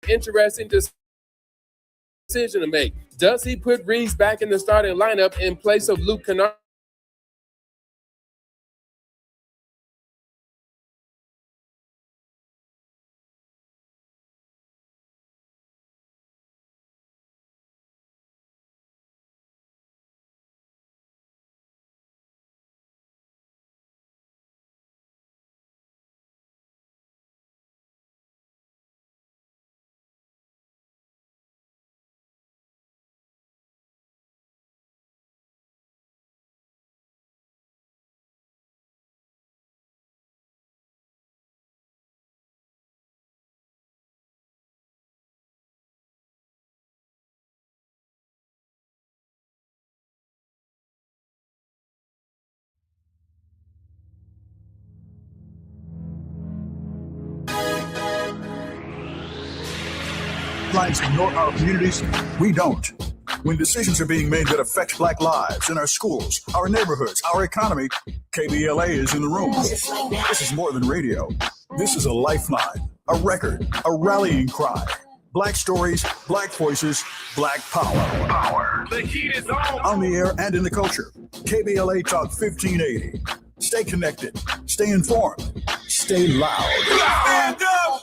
Interesting decision to make. Does he put Reeves back in the starting lineup in place of Luke Kennard? Lives ignore our communities. We don't. When decisions are being made that affect Black lives in our schools, our neighborhoods, our economy, KBLA is in the room. This is more than radio. This is a lifeline, a record, a rallying cry. Black stories, Black voices, Black power. The heat is on. On the air and in the culture. KBLA Talk 1580. Stay connected. Stay informed. Stay loud. Stand up.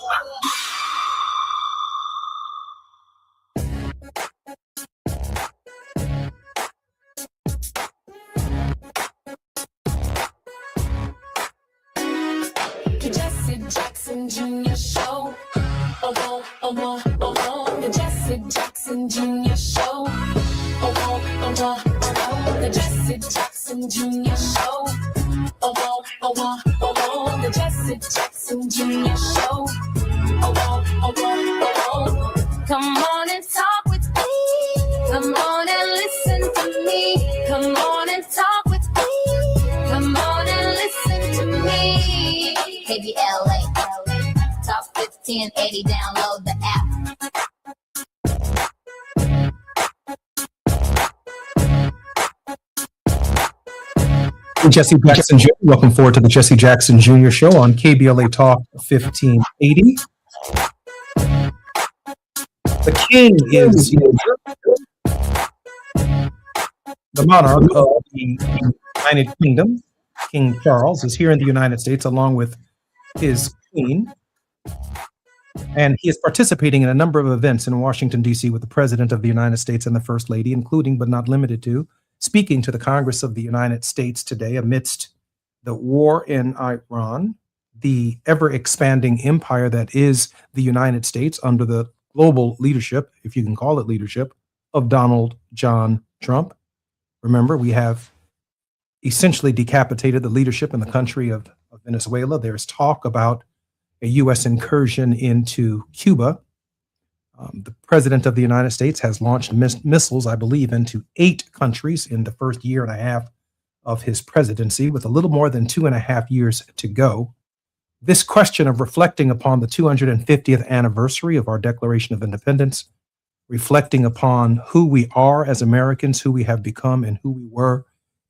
Jesse Jackson Jr. Show. The Jesse Jackson Jr. Show. The Jesse Jackson Jr. Show. The Jesse Jackson Jr. Show. Come on and talk with me. Come on and listen to me. Come on and talk with me. Come on and listen to me. KBLA, Talk 1580, download the app. Jesse Jackson Jr. Welcome forward to the Jesse Jackson Jr. Show on KBLA Talk 1580. The king is the monarch of the United Kingdom. King Charles is here in the United States along with his queen. And he is participating in a number of events in Washington, D.C. with the President of the United States and the First Lady, including but not limited to speaking to the Congress of the United States today amidst the war in Iran, the ever expanding empire that is the United States under the global leadership, if you can call it leadership, of Donald John Trump. Remember, we have essentially decapitated the leadership in the country of Venezuela. There's talk about a U.S. incursion into Cuba. The president of the United States has launched missiles, I believe, into 8 countries in the first year and a half of his presidency, with a little more than 2.5 years to go. This question of reflecting upon the 250th anniversary of our Declaration of Independence, reflecting upon who we are as Americans, who we have become, and who we were,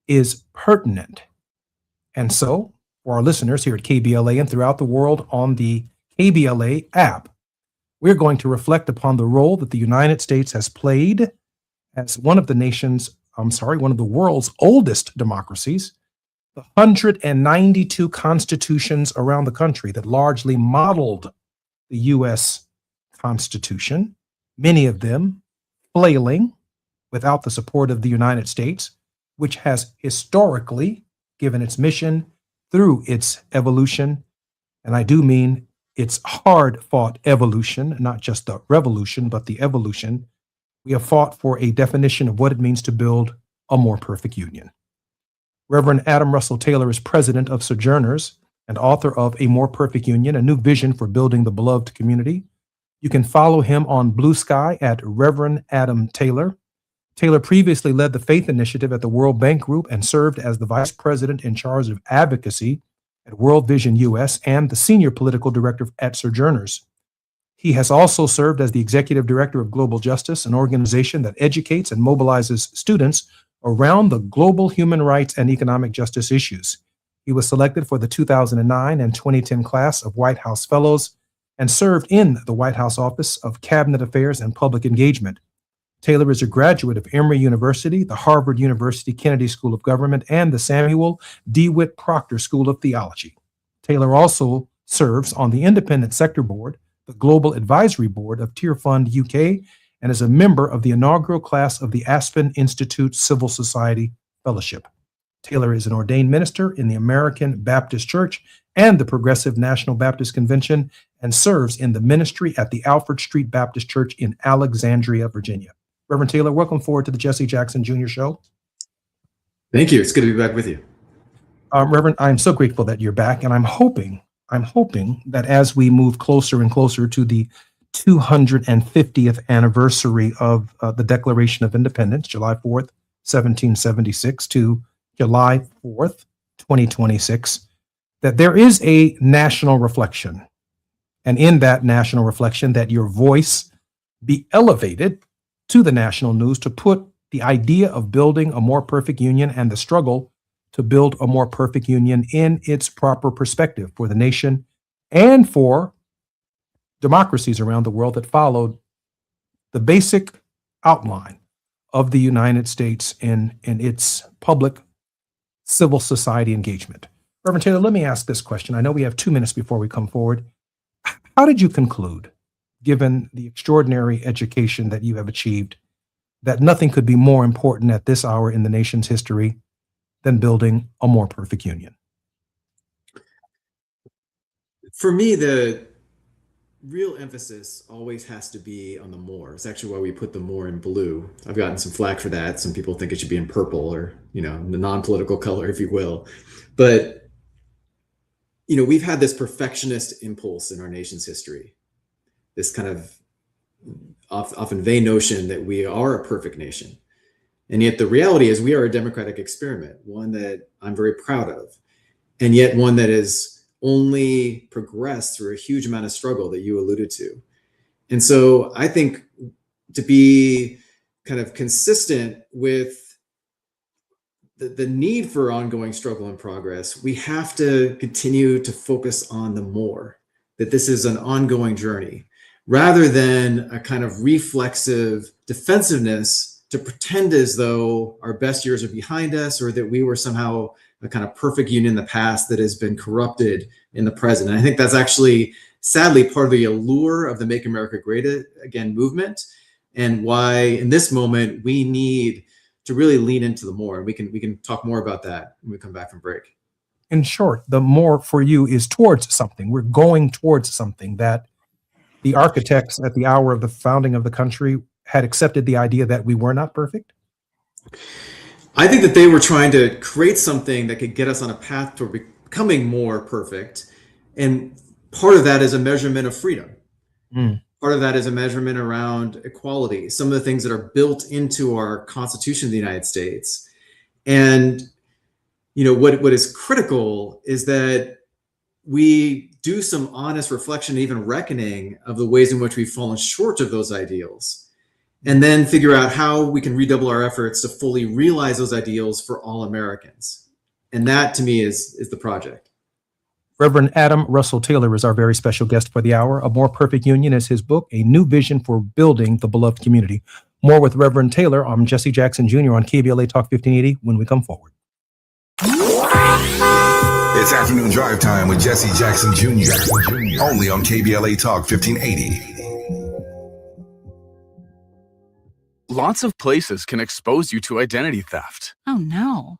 is pertinent. And so, for our listeners here at KBLA and throughout the world on the KBLA app, we're going to reflect upon the role that the United States has played as one of the world's oldest democracies, the 192 constitutions around the country that largely modeled the U.S. Constitution, many of them flailing without the support of the United States, which has historically given its mission through its evolution. And I do mean its hard-fought evolution, not just the revolution, but the evolution. We have fought for a definition of what it means to build a more perfect union. Reverend Adam Russell Taylor is president of Sojourners and author of A More Perfect Union, a new vision for building the beloved community. You can follow him on Blue Sky at Reverend Adam Taylor. Taylor previously led the Faith Initiative at the World Bank Group and served as the vice president in charge of advocacy at World Vision US and the senior political director at Sojourners. He has also served as the executive director of Global Justice, an organization that educates and mobilizes students around the global human rights and economic justice issues. He was selected for the 2009 and 2010 class of White House Fellows and served in the White House Office of Cabinet Affairs and Public Engagement. Taylor is a graduate of Emory University, the Harvard University Kennedy School of Government, and the Samuel DeWitt Proctor School of Theology. Taylor also serves on the Independent Sector Board, the Global Advisory Board of Tier Fund UK, and is a member of the inaugural class of the Aspen Institute Civil Society Fellowship. Taylor is an ordained minister in the American Baptist Church and the Progressive National Baptist Convention, and serves in the ministry at the Alfred Street Baptist Church in Alexandria, Virginia. Reverend Taylor, welcome forward to the Jesse Jackson Jr. Show. Thank you. It's good to be back with you. Reverend, I'm so grateful that you're back, and I'm hoping that as we move closer and closer to the 250th anniversary of the Declaration of Independence, July 4th, 1776 to July 4th, 2026, that there is a national reflection. And in that national reflection, that your voice be elevated to the national news to put the idea of building a more perfect union and the struggle to build a more perfect union in its proper perspective for the nation and for democracies around the world that followed the basic outline of the United States in its public civil society engagement. Reverend Taylor, let me ask this question. I know we have 2 minutes before we come forward. How did you conclude, given the extraordinary education that you have achieved, that nothing could be more important at this hour in the nation's history than building a more perfect union? For me, the real emphasis always has to be on the more. It's actually why we put the more in blue. I've gotten some flack for that. Some people think it should be in purple or, the non-political color, if you will. But, we've had this perfectionist impulse in our nation's history. This kind of often vain notion that we are a perfect nation. And yet the reality is we are a democratic experiment, one that I'm very proud of, and yet one that has only progressed through a huge amount of struggle that you alluded to. And so I think to be kind of consistent with the need for ongoing struggle and progress, we have to continue to focus on the more, that this is an ongoing journey, rather than a kind of reflexive defensiveness to pretend as though our best years are behind us or that we were somehow a kind of perfect union in the past that has been corrupted in the present. And I think that's actually, sadly, part of the allure of the Make America Great Again movement, and why in this moment we need to really lean into the more. And we can talk more about that when we come back from break. in short, the more for you is towards something. We're going towards something that the architects at the hour of the founding of the country had accepted the idea that we were not perfect? I think that they were trying to create something that could get us on a path to becoming more perfect. And part of that is a measurement of freedom. Part of that is a measurement around equality, some of the things that are built into our Constitution of the United States. And, you know, what is critical is that we do some honest reflection, even reckoning of the ways in which we've fallen short of those ideals, and then figure out how we can redouble our efforts to fully realize those ideals for all Americans. And that, to me, is the project. Reverend Adam Russell Taylor is our very special guest for the hour. A More Perfect Union is his book, A New Vision for Building the Beloved Community. More with Reverend Taylor. I'm Jesse Jackson Jr. on KBLA Talk 1580 when we come forward. It's afternoon drive time with Jesse Jackson Jr. Only on KBLA Talk 1580. Lots of places can expose you to identity theft. Oh no.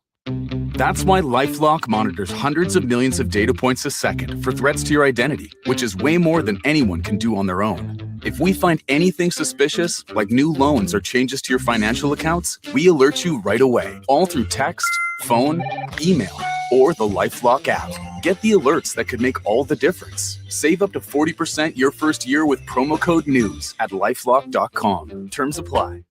That's why LifeLock monitors hundreds of millions of data points a second for threats to your identity, which is way more than anyone can do on their own. If we find anything suspicious, like new loans or changes to your financial accounts, we alert you right away, all through text, phone, email, or the LifeLock app. Get the alerts that could make all the difference. Save up to 40% your first year with promo code NEWS at LifeLock.com. Terms apply.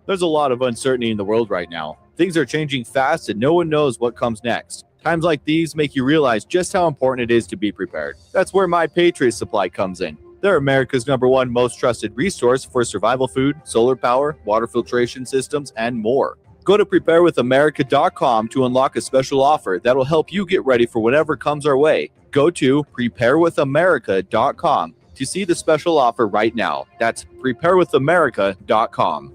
There's a lot of uncertainty in the world right now. Things are changing fast and no one knows what comes next. Times like these make you realize just how important it is to be prepared. That's where My Patriot Supply comes in. They're America's #1 most trusted resource for survival food, solar power, water filtration systems, and more. Go to preparewithamerica.com to unlock a special offer that'll help you get ready for whatever comes our way. Go to preparewithamerica.com to see the special offer right now. That's preparewithamerica.com.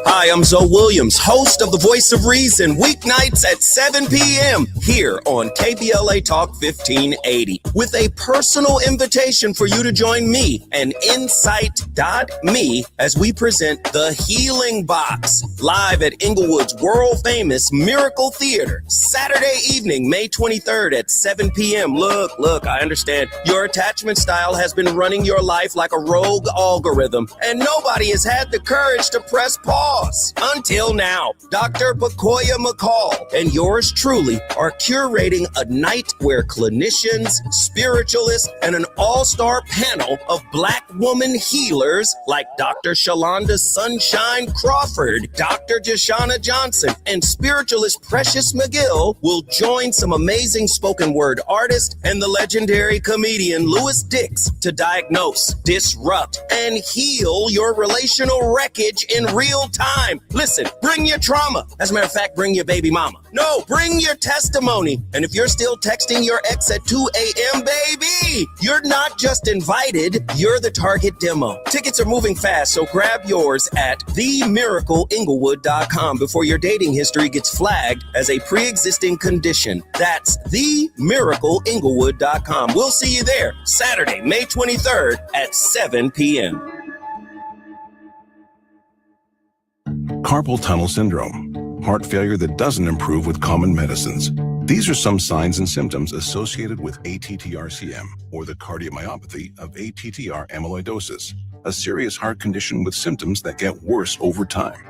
Hi, I'm Zoe Williams, host of The Voice of Reason, weeknights at 7 p.m. here on KBLA Talk 1580, with a personal invitation for you to join me and Insight.me as we present The Healing Box, live at Inglewood's world-famous Miracle Theater, Saturday evening, May 23rd at 7 p.m. Look, I understand your attachment style has been running your life like a rogue algorithm, and nobody has had the courage to press pause. Until now, Dr. Bakoya McCall and yours truly are curating a night where clinicians, spiritualists, and an all-star panel of Black woman healers like Dr. Shalonda Sunshine Crawford, Dr. Jashana Johnson, and spiritualist Precious McGill will join some amazing spoken word artists and the legendary comedian Louis Dix to diagnose, disrupt, and heal your relational wreckage in real time. Listen, bring your trauma. As a matter of fact, bring your baby mama. No, bring your testimony. And if you're still texting your ex at 2 a.m., baby, you're not just invited, you're the target demo. Tickets are moving fast, so grab yours at themiracleinglewood.com before your dating history gets flagged as a pre-existing condition. That's themiracleinglewood.com. We'll see you there Saturday, May 23rd at 7 p.m. Carpal tunnel syndrome, heart failure that doesn't improve with common medicines. These are some signs and symptoms associated with ATTR-CM, or the cardiomyopathy of ATTR amyloidosis, a serious heart condition with symptoms that get worse over time.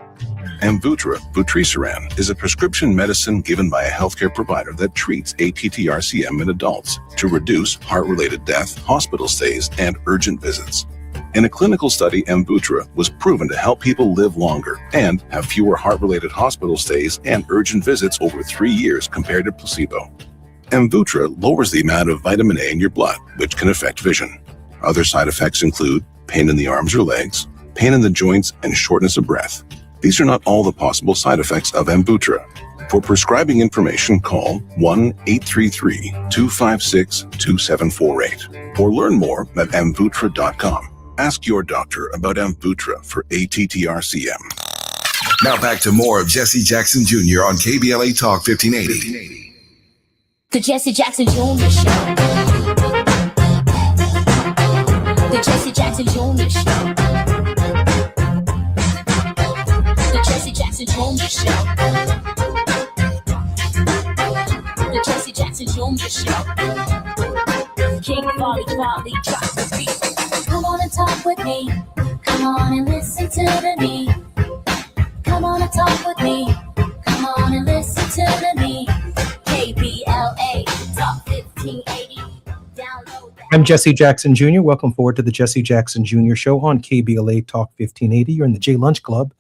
Amvuttra, vutrisiran, is a prescription medicine given by a healthcare provider that treats ATTR-CM in adults to reduce heart-related death, hospital stays, and urgent visits. In a clinical study, Amvuttra was proven to help people live longer and have fewer heart-related hospital stays and urgent visits over 3 years compared to placebo. Amvuttra lowers the amount of vitamin A in your blood, which can affect vision. Other side effects include pain in the arms or legs, pain in the joints, and shortness of breath. These are not all the possible side effects of Amvuttra. For prescribing information, call 1-833-256-2748 or learn more at amvuttra.com. Ask your doctor about Amvuttra for ATTR-CM. Now back to more of Jesse Jackson Jr. on KBLA Talk 1580. The Jesse Jackson Jr. Show. The Jesse Jackson Jr. Show. The Jesse Jackson Jr. Show. The Jesse Jackson Jr. the show. King Volley, drop the beat. Come on and talk with me. Come on and listen to me. Come on and talk with me. Come on and listen to me. KBLA Talk 1580. Download that. I'm Jesse Jackson Jr. Welcome forward to the Jesse Jackson Jr. Show on KBLA Talk 1580. You're in the J Lunch Club.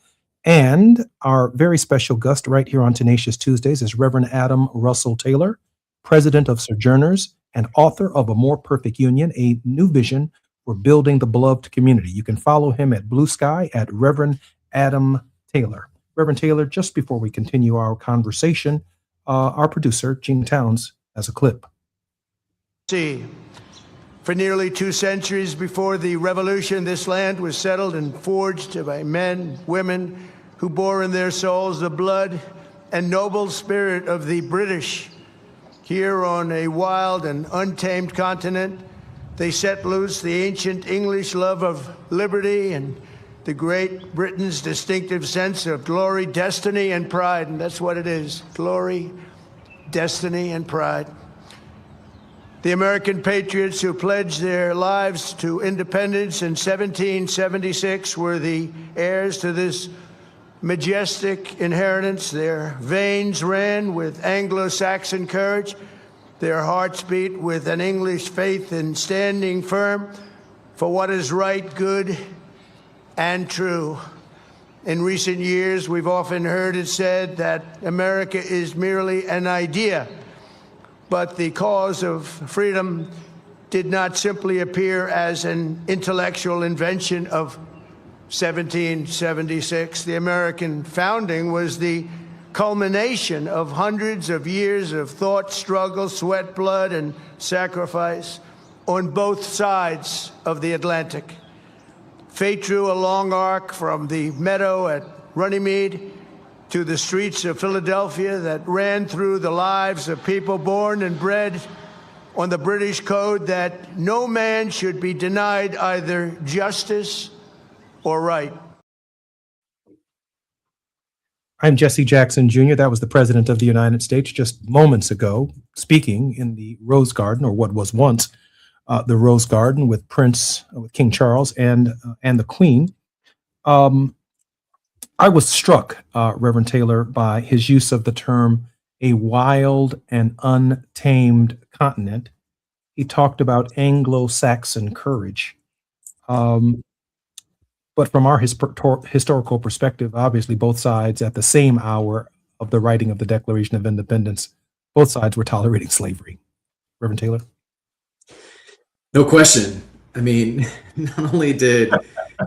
And our very special guest right here on Tenacious Tuesdays is Reverend Adam Russell Taylor, president of Sojourners and author of A More Perfect Union, a new vision for building the beloved community. You can follow him at Blue Sky at Reverend Adam Taylor. Reverend Taylor, just before we continue our conversation, our producer, Gene Towns, has a clip. For nearly 2 centuries before the revolution, this land was settled and forged by men, women who bore in their souls the blood and noble spirit of the British. Here on a wild and untamed continent, they set loose the ancient English love of liberty and the Great Britain's distinctive sense of glory, destiny, and pride. And that's what it is: glory, destiny, and pride. The American patriots who pledged their lives to independence in 1776 were the heirs to this majestic inheritance. Their veins ran with Anglo-Saxon courage. Their hearts beat with an English faith in standing firm for what is right, good, and true. In recent years, we've often heard it said that America is merely an idea, but the cause of freedom did not simply appear as an intellectual invention of 1776. The American founding was the culmination of hundreds of years of thought, struggle, sweat, blood, and sacrifice on both sides of the Atlantic. Fate drew a long arc from the meadow at Runnymede to the streets of Philadelphia that ran through the lives of people born and bred on the British code that no man should be denied either justice or right. I'm Jesse Jackson Jr. That was the President of the United States just moments ago, speaking in the Rose Garden, or what was once the Rose Garden, with King Charles and the Queen. I was struck, Reverend Taylor, by his use of the term "a wild and untamed continent." He talked about Anglo-Saxon courage. But from our historical perspective, obviously both sides at the same hour of the writing of the Declaration of Independence, both sides were tolerating slavery. Reverend Taylor? No question. I mean, not only did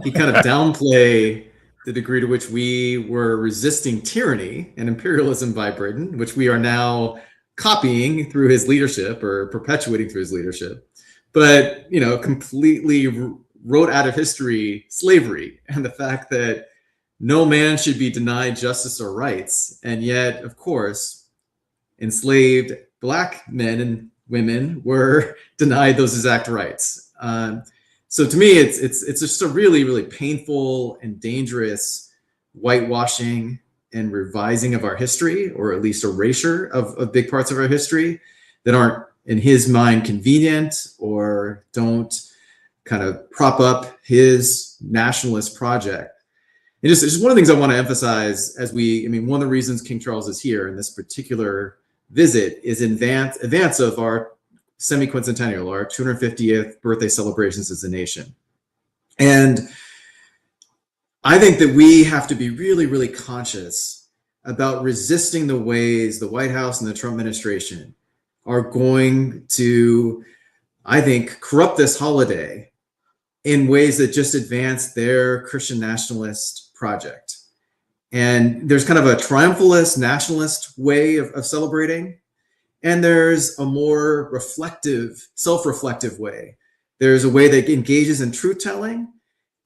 he kind of downplay the degree to which we were resisting tyranny and imperialism by Britain, which we are now copying through his leadership or perpetuating through his leadership, but, completely wrote out of history slavery and the fact that no man should be denied justice or rights. And yet, of course, enslaved Black men and women were denied those exact rights. So to me, it's just a really, really painful and dangerous whitewashing and revising of our history, or at least erasure of big parts of our history that aren't, in his mind, convenient or don't kind of prop up his nationalist project. And just one of the things I want to emphasize one of the reasons King Charles is here in this particular visit is in advance of our semi-quincentennial, our 250th birthday celebrations as a nation. And I think that we have to be really, really conscious about resisting the ways the White House and the Trump administration are going to, I think, corrupt this holiday in ways that just advance their Christian nationalist project. And there's kind of a triumphalist, nationalist way of celebrating. And there's a more reflective, self-reflective way. There's a way that engages in truth-telling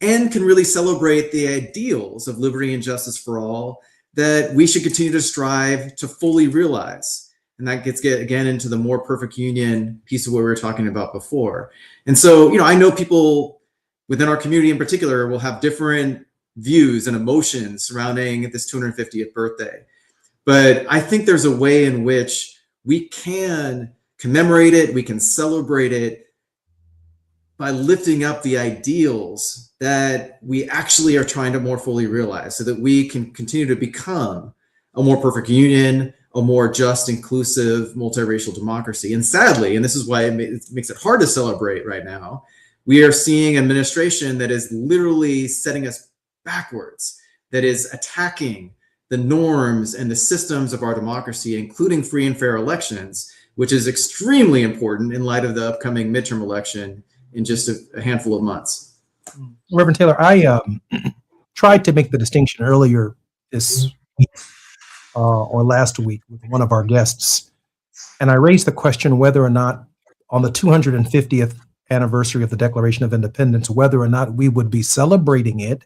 and can really celebrate the ideals of liberty and justice for all that we should continue to strive to fully realize. And that gets again into the more perfect union piece of what we were talking about before. And so, I know people within our community in particular will have different views and emotions surrounding this 250th birthday. But I think there's a way in which we can commemorate it, we can celebrate it by lifting up the ideals that we actually are trying to more fully realize so that we can continue to become a more perfect union, a more just, inclusive, multiracial democracy. And sadly, and this is why it makes it hard to celebrate right now, we are seeing an administration that is literally setting us backwards, that is attacking the norms and the systems of our democracy, including free and fair elections, which is extremely important in light of the upcoming midterm election in just a handful of months. Reverend Taylor, I tried to make the distinction earlier this week or last week with one of our guests, and I raised the question whether or not on the 250th anniversary of the Declaration of Independence, whether or not we would be celebrating it.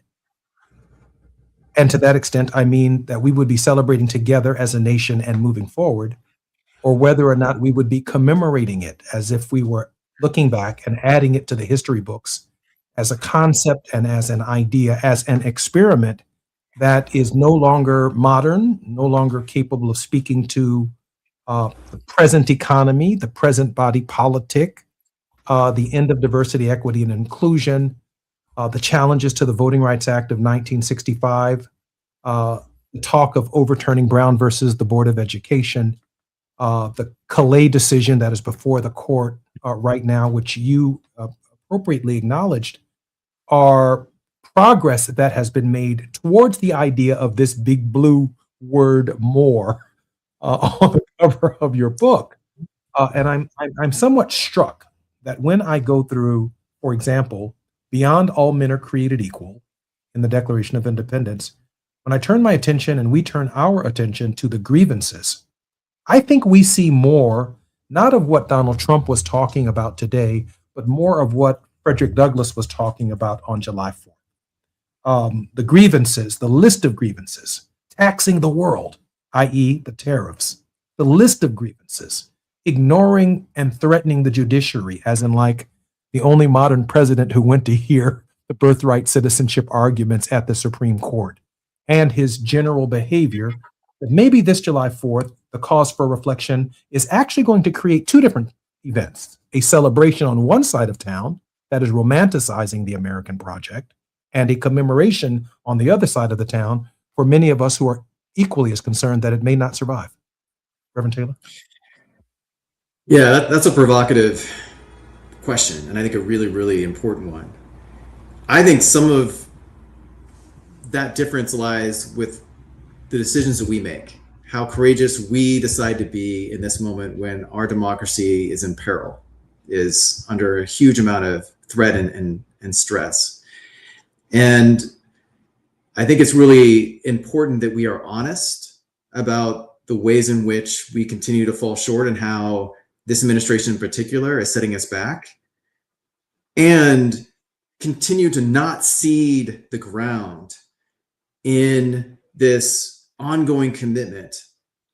And to that extent, I mean that we would be celebrating together as a nation and moving forward, or whether or not we would be commemorating it as if we were looking back and adding it to the history books as a concept and as an idea, as an experiment that is no longer modern, no longer capable of speaking to the present economy, the present body politic, the end of diversity, equity, and inclusion, the challenges to the Voting Rights Act of 1965, the talk of overturning Brown versus the Board of Education, the Calais decision that is before the court right now, which you appropriately acknowledged, are progress that has been made towards the idea of this big blue word "more" on the cover of your book. And I'm somewhat struck that when I go through, for example, beyond all men are created equal in the Declaration of Independence, when I turn my attention and we turn our attention to the grievances, I think we see more, not of what Donald Trump was talking about today, but more of what Frederick Douglass was talking about on July 4th. The grievances, the list of grievances, taxing the world, i.e. the tariffs, the list of grievances, ignoring and threatening the judiciary, as in like the only modern president who went to hear the birthright citizenship arguments at the Supreme Court, and his general behavior, that maybe this July 4th, the cause for reflection is actually going to create two different events: a celebration on one side of town that is romanticizing the American project, and a commemoration on the other side of the town for many of us who are equally as concerned that it may not survive. Reverend Taylor? Yeah, that's a provocative question, and I think a really, really important one. I think some of that difference lies with the decisions that we make, how courageous we decide to be in this moment when our democracy is in peril, is under a huge amount of threat and stress. And I think it's really important that we are honest about the ways in which we continue to fall short and how this administration in particular is setting us back, and continue to not cede the ground in this ongoing commitment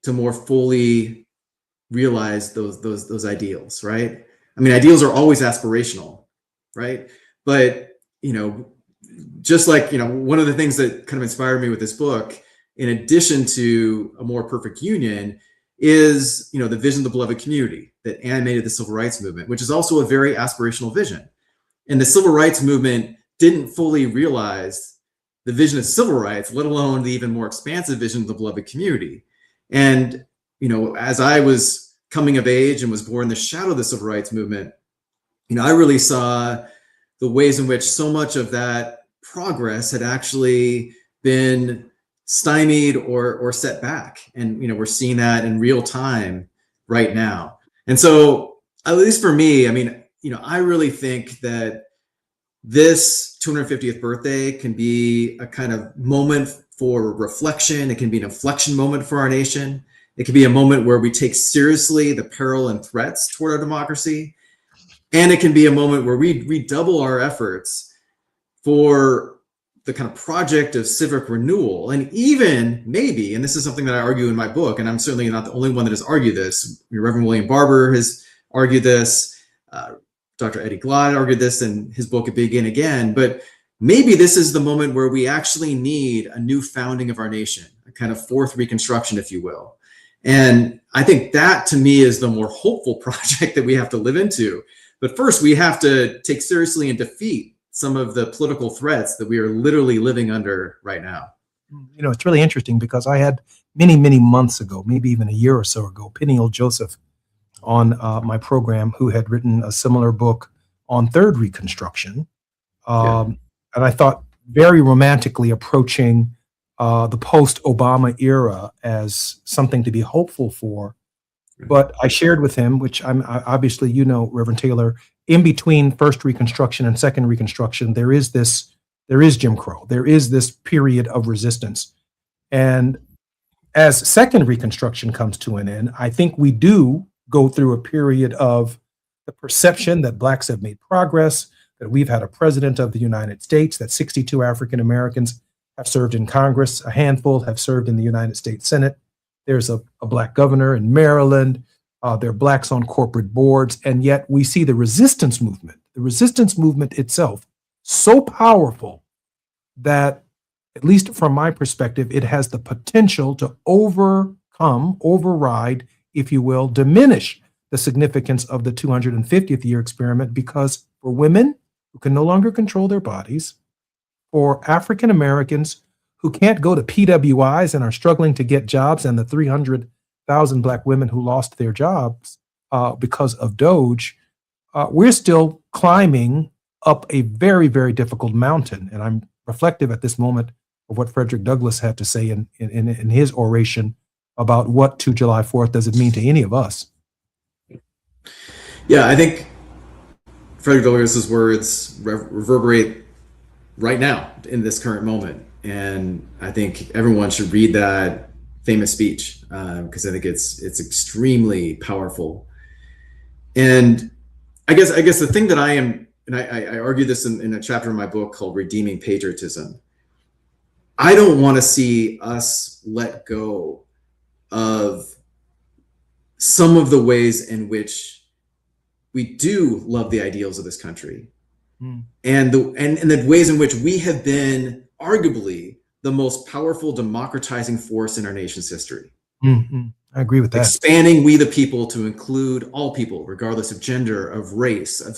to more fully realize those ideals, right? I mean, ideals are always aspirational, right? But, just like, one of the things that kind of inspired me with this book, in addition to a more perfect union, is, the vision of the beloved community that animated the civil rights movement, which is also a very aspirational vision. And the civil rights movement didn't fully realize the vision of civil rights, let alone the even more expansive vision of the beloved community. And, as I was coming of age and was born in the shadow of the civil rights movement, I really saw the ways in which so much of that progress had actually been stymied or set back. And, we're seeing that in real time right now. And so, at least for me, I really think that this 250th birthday can be a kind of moment for reflection. It can be an inflection moment for our nation. It can be a moment where we take seriously the peril and threats toward our democracy. And it can be a moment where we redouble our efforts for the kind of project of civic renewal. And even maybe, and this is something that I argue in my book, and I'm certainly not the only one that has argued this. Reverend William Barber has argued this. Dr. Eddie Glaude argued this in his book, Begin Again. But maybe this is the moment where we actually need a new founding of our nation, a kind of fourth reconstruction, if you will. And I think that to me is the more hopeful project that we have to live into. But first, we have to take seriously and defeat some of the political threats that we are literally living under right now. You know, it's really interesting because I had many, many months ago, maybe even a year or so ago, Peniel Joseph on my program, who had written a similar book on third Reconstruction. And I thought very romantically approaching the post-Obama era as something to be hopeful for. But I shared with him, which obviously, you know, Reverend Taylor, in between first Reconstruction and second Reconstruction, there is Jim Crow. There is this period of resistance. And as second Reconstruction comes to an end, I think we do go through a period of the perception that Blacks have made progress, that we've had a president of the United States, that 62 African Americans have served in Congress, a handful have served in the United States Senate. There's a Black governor in Maryland. There are Blacks on corporate boards. And yet we see the resistance movement itself, so powerful that, at least from my perspective, it has the potential to override, if you will, diminish the significance of the 250th year experiment, because for women who can no longer control their bodies, for African Americans who can't go to PWIs and are struggling to get jobs, and the 300,000 Black women who lost their jobs because of Doge, we're still climbing up a very, very difficult mountain. And I'm reflective at this moment of what Frederick Douglass had to say in his oration about what to July 4th does it mean to any of us. Yeah, I think Frederick Douglass's words reverberate right now in this current moment. And I think everyone should read that famous speech because I think it's extremely powerful. And I guess the thing that I am, and I argue this in a chapter in my book called Redeeming Patriotism, I don't want to see us let go of some of the ways in which we do love the ideals of this country, and the ways in which we have been arguably the most powerful democratizing force in our nation's history. I agree with that. Expanding we the people to include all people, regardless of gender, of race, of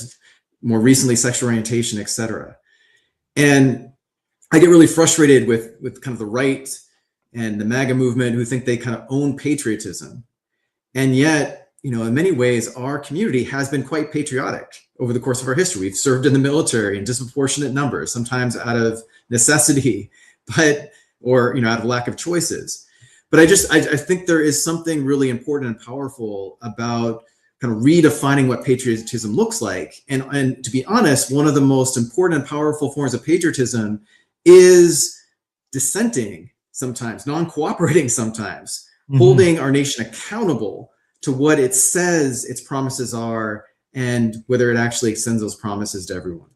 more recently sexual orientation, etc. And I get really frustrated with kind of the right and the MAGA movement who think they kind of own patriotism. And yet, you know, in many ways, our community has been quite patriotic over the course of our history. We've served in the military in disproportionate numbers, sometimes out of necessity, or out of lack of choices. But I think there is something really important and powerful about kind of redefining what patriotism looks like. And to be honest, one of the most important and powerful forms of patriotism is dissenting sometimes, non-cooperating sometimes, holding our nation accountable to what it says its promises are and whether it actually extends those promises to everyone.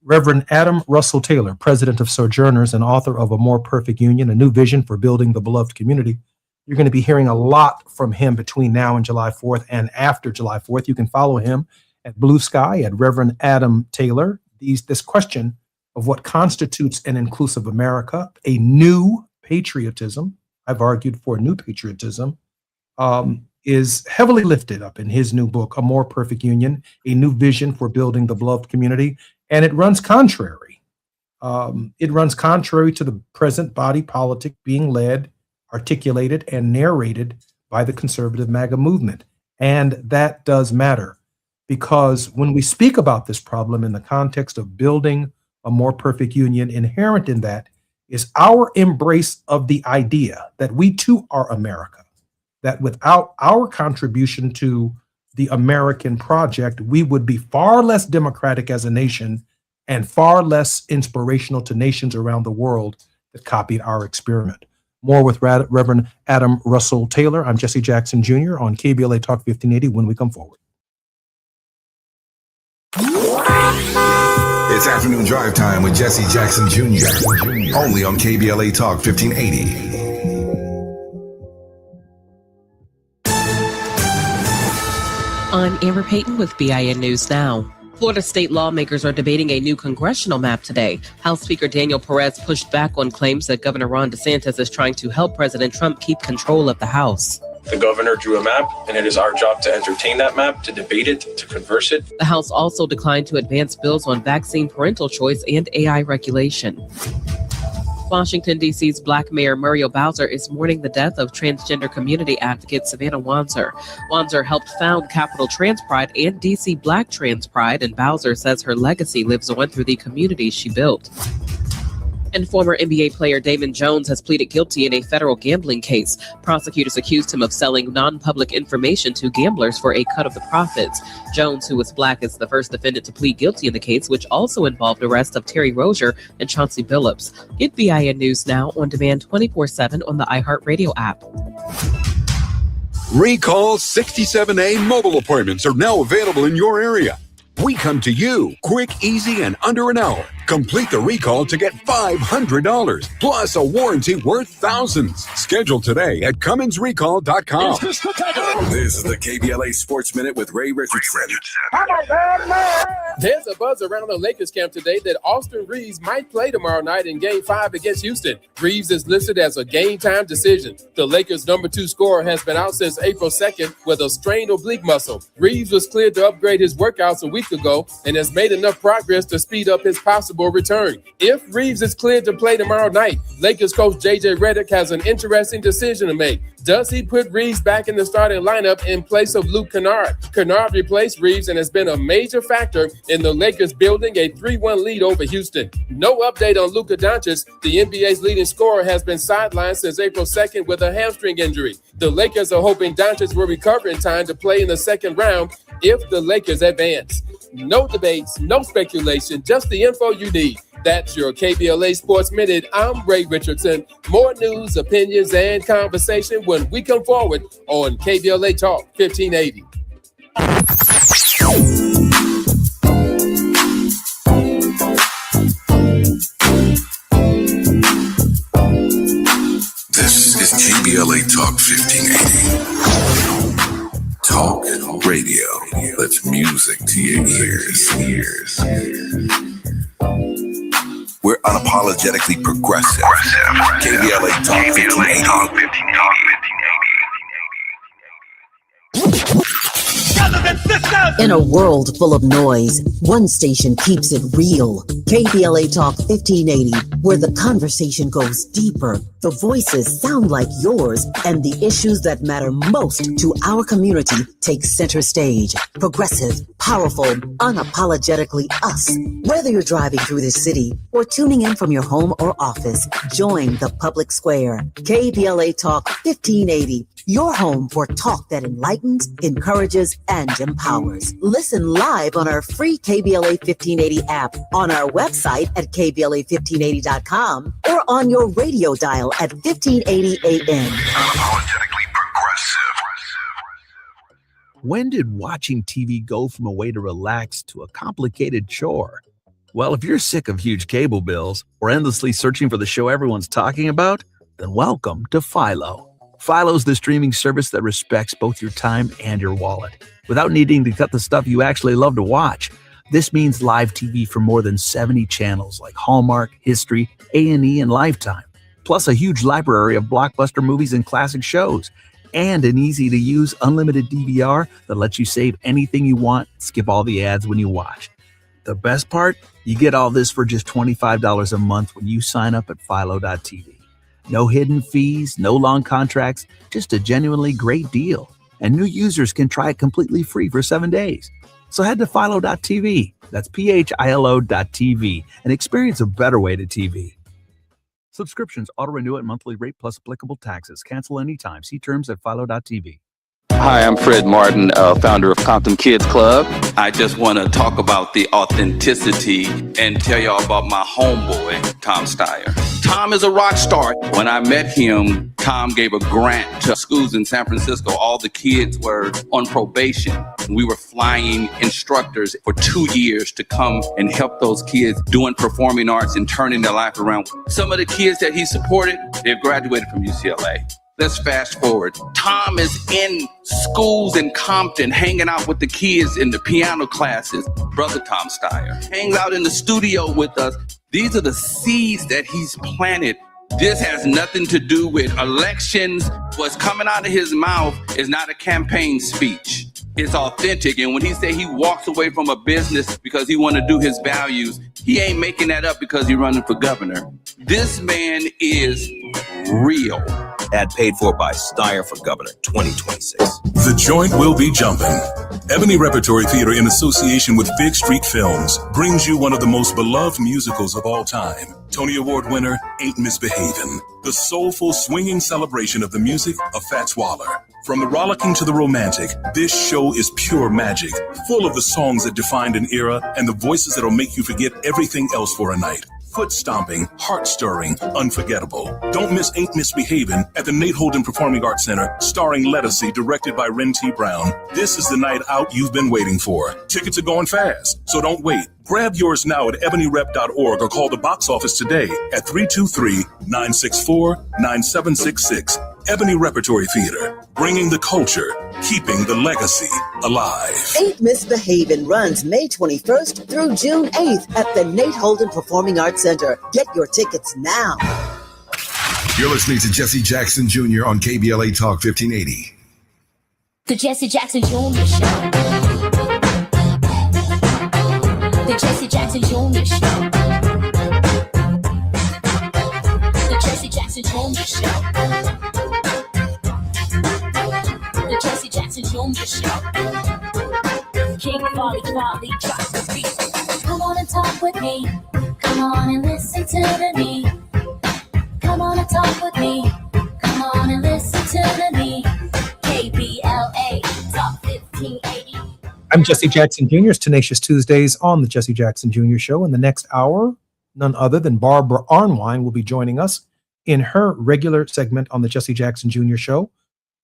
Reverend Adam Russell Taylor, president of Sojourners and author of A More Perfect Union, A New Vision for Building the Beloved Community. You're going to be hearing a lot from him between now and July 4th and after July 4th. You can follow him at Blue Sky at Reverend Adam Taylor. This question of what constitutes an inclusive America, a new patriotism, I've argued for a new patriotism, is heavily lifted up in his new book, A More Perfect Union, A New Vision for Building the Beloved Community. And it runs contrary. It runs contrary to the present body politic being led, articulated, and narrated by the conservative MAGA movement. And that does matter, because when we speak about this problem in the context of building a more perfect union, inherent in that is our embrace of the idea that we too are America, that without our contribution to the American project, we would be far less democratic as a nation and far less inspirational to nations around the world that copied our experiment. More with Reverend Adam Russell Taylor. I'm Jesse Jackson Jr. on KBLA Talk 1580 when we come forward. It's afternoon drive time with Jesse Jackson Jr. Only on KBLA Talk 1580. I'm Amber Payton with BIN News Now. Florida state lawmakers are debating a new congressional map today. House Speaker Daniel Perez pushed back on claims that Governor Ron DeSantis is trying to help President Trump keep control of the House. The governor drew a map, and it is our job to entertain that map, to debate it, to converse it. The House also declined to advance bills on vaccine parental choice and AI regulation. Washington, D.C.'s Black Mayor Muriel Bowser is mourning the death of transgender community advocate Savannah Wanzer. Wanzer helped found Capital Trans Pride and D.C. Black Trans Pride, and Bowser says her legacy lives on through the communities she built. And former NBA player Damon Jones has pleaded guilty in a federal gambling case. Prosecutors accused him of selling non-public information to gamblers for a cut of the profits. Jones, who was black, is the first defendant to plead guilty in the case, which also involved arrest of Terry Rozier and Chauncey Billups. Get BIN News Now on demand 24/7 on the iHeartRadio app. Recall 67A mobile appointments are now available in your area. We come to you quick, easy, and under an hour. Complete the recall to get $500 plus a warranty worth thousands. Schedule today at Cummins.recall.com. This is the KBLA Sports Minute with Ray Richardson. There's a buzz around the Lakers camp today that Austin Reeves might play tomorrow night in Game 5 against Houston. Reeves is listed as a game-time decision. The Lakers' number 2 scorer has been out since April 2nd with a strained oblique muscle. Reeves was cleared to upgrade his workouts a week ago and has made enough progress to speed up his possible return. If Reeves is cleared to play tomorrow night, Lakers coach J.J. Redick has an interesting decision to make. Does he put Reeves back in the starting lineup in place of Luke Kennard? Kennard replaced Reeves and has been a major factor in the Lakers building a 3-1 lead over Houston. No update on Luka Doncic. The NBA's leading scorer has been sidelined since April 2nd with a hamstring injury. The Lakers are hoping Doncic will recover in time to play in the second round if the Lakers advance. No debates, no speculation, just the info you need. That's your KBLA Sports Minute. I'm Ray Richardson. More news, opinions, and conversation when we come forward on KBLA Talk 1580. This is KBLA Talk 1580. Talk radio. That's music to your ears. We're unapologetically progressive. KBLA Talk 1580. In a world full of noise, one station keeps it real. KBLA Talk 1580, where the conversation goes deeper, the voices sound like yours, and the issues that matter most to our community take center stage. Progressive, powerful, unapologetically us. Whether you're driving through the city or tuning in from your home or office, join the public square. KBLA Talk 1580, your home for talk that enlightens, encourages, and empowers. Listen live on our free KBLA 1580 app, on our website at KBLA1580.com, or on your radio dial at 1580 AM. Unapologetically progressive. When did watching TV go from a way to relax to a complicated chore? Well, if you're sick of huge cable bills or endlessly searching for the show everyone's talking about, then welcome to Philo. Philo's the streaming service that respects both your time and your wallet, without needing to cut the stuff you actually love to watch. This means live TV for more than 70 channels like Hallmark, History, A&E, and Lifetime, plus a huge library of blockbuster movies and classic shows, and an easy-to-use unlimited DVR that lets you save anything you want, skip all the ads when you watch. The best part? You get all this for just $25 a month when you sign up at Philo.tv. No hidden fees, no long contracts, just a genuinely great deal. And new users can try it completely free for 7 days. So head to Philo.tv, that's PHILO.tv, and experience a better way to TV. Subscriptions auto-renew at monthly rate plus applicable taxes. Cancel anytime. See terms at Philo.tv. Hi, I'm Fred Martin, founder of Compton Kids Club. I just want to talk about the authenticity and tell y'all about my homeboy, Tom Steyer. Tom is a rock star. When I met him, Tom gave a grant to schools in San Francisco. All the kids were on probation. We were flying instructors for 2 years to come and help those kids doing performing arts and turning their life around. Some of the kids that he supported, they've graduated from UCLA. Let's fast forward. Tom is in schools in Compton, hanging out with the kids in the piano classes. Brother Tom Steyer hangs out in the studio with us. These are the seeds that he's planted. This has nothing to do with elections. What's coming out of his mouth is not a campaign speech. It's authentic. And when he say he walks away from a business because he want to do his values, he ain't making that up because he's running for governor. This man is real. Ad paid for by Steyer for Governor 2026. The joint will be jumping. Ebony Repertory Theater, in association with Fig Street Films, brings you one of the most beloved musicals of all time. Tony Award winner, Ain't Misbehavin'. The soulful, swinging celebration of the music of Fats Waller. From the rollicking to the romantic, this show is pure magic, full of the songs that defined an era and the voices that'll make you forget everything else for a night. Foot stomping, heart stirring, unforgettable. Don't miss Ain't Misbehavin' at the Nate Holden Performing Arts Center, starring Lettucey, directed by Ren T. Brown. This is the night out you've been waiting for. Tickets are going fast, so don't wait. Grab yours now at ebonyrep.org or call the box office today at 323-964-9766. Ebony Repertory Theater, bringing the culture, keeping the legacy alive. Ain't Misbehavin' runs May 21st through June 8th at the Nate Holden Performing Arts Center. Get your tickets now. You're listening to Jesse Jackson Jr. on KBLA Talk 1580. The Jesse Jackson Jr. Show. The Jesse Jackson Jr. Show. The Jesse Jackson Jr. Show. The Jesse Jackson Jr. Show. King Volley drops the beat. Come on and talk with me. Come on and listen to the me. Come on and talk with me. Come on and listen to the me. KBLA Talk 1580. I'm Jesse Jackson Jr.'s Tenacious Tuesdays on the Jesse Jackson Jr. Show. In the next hour, none other than Barbara Arnwine will be joining us in her regular segment on the Jesse Jackson Jr. Show.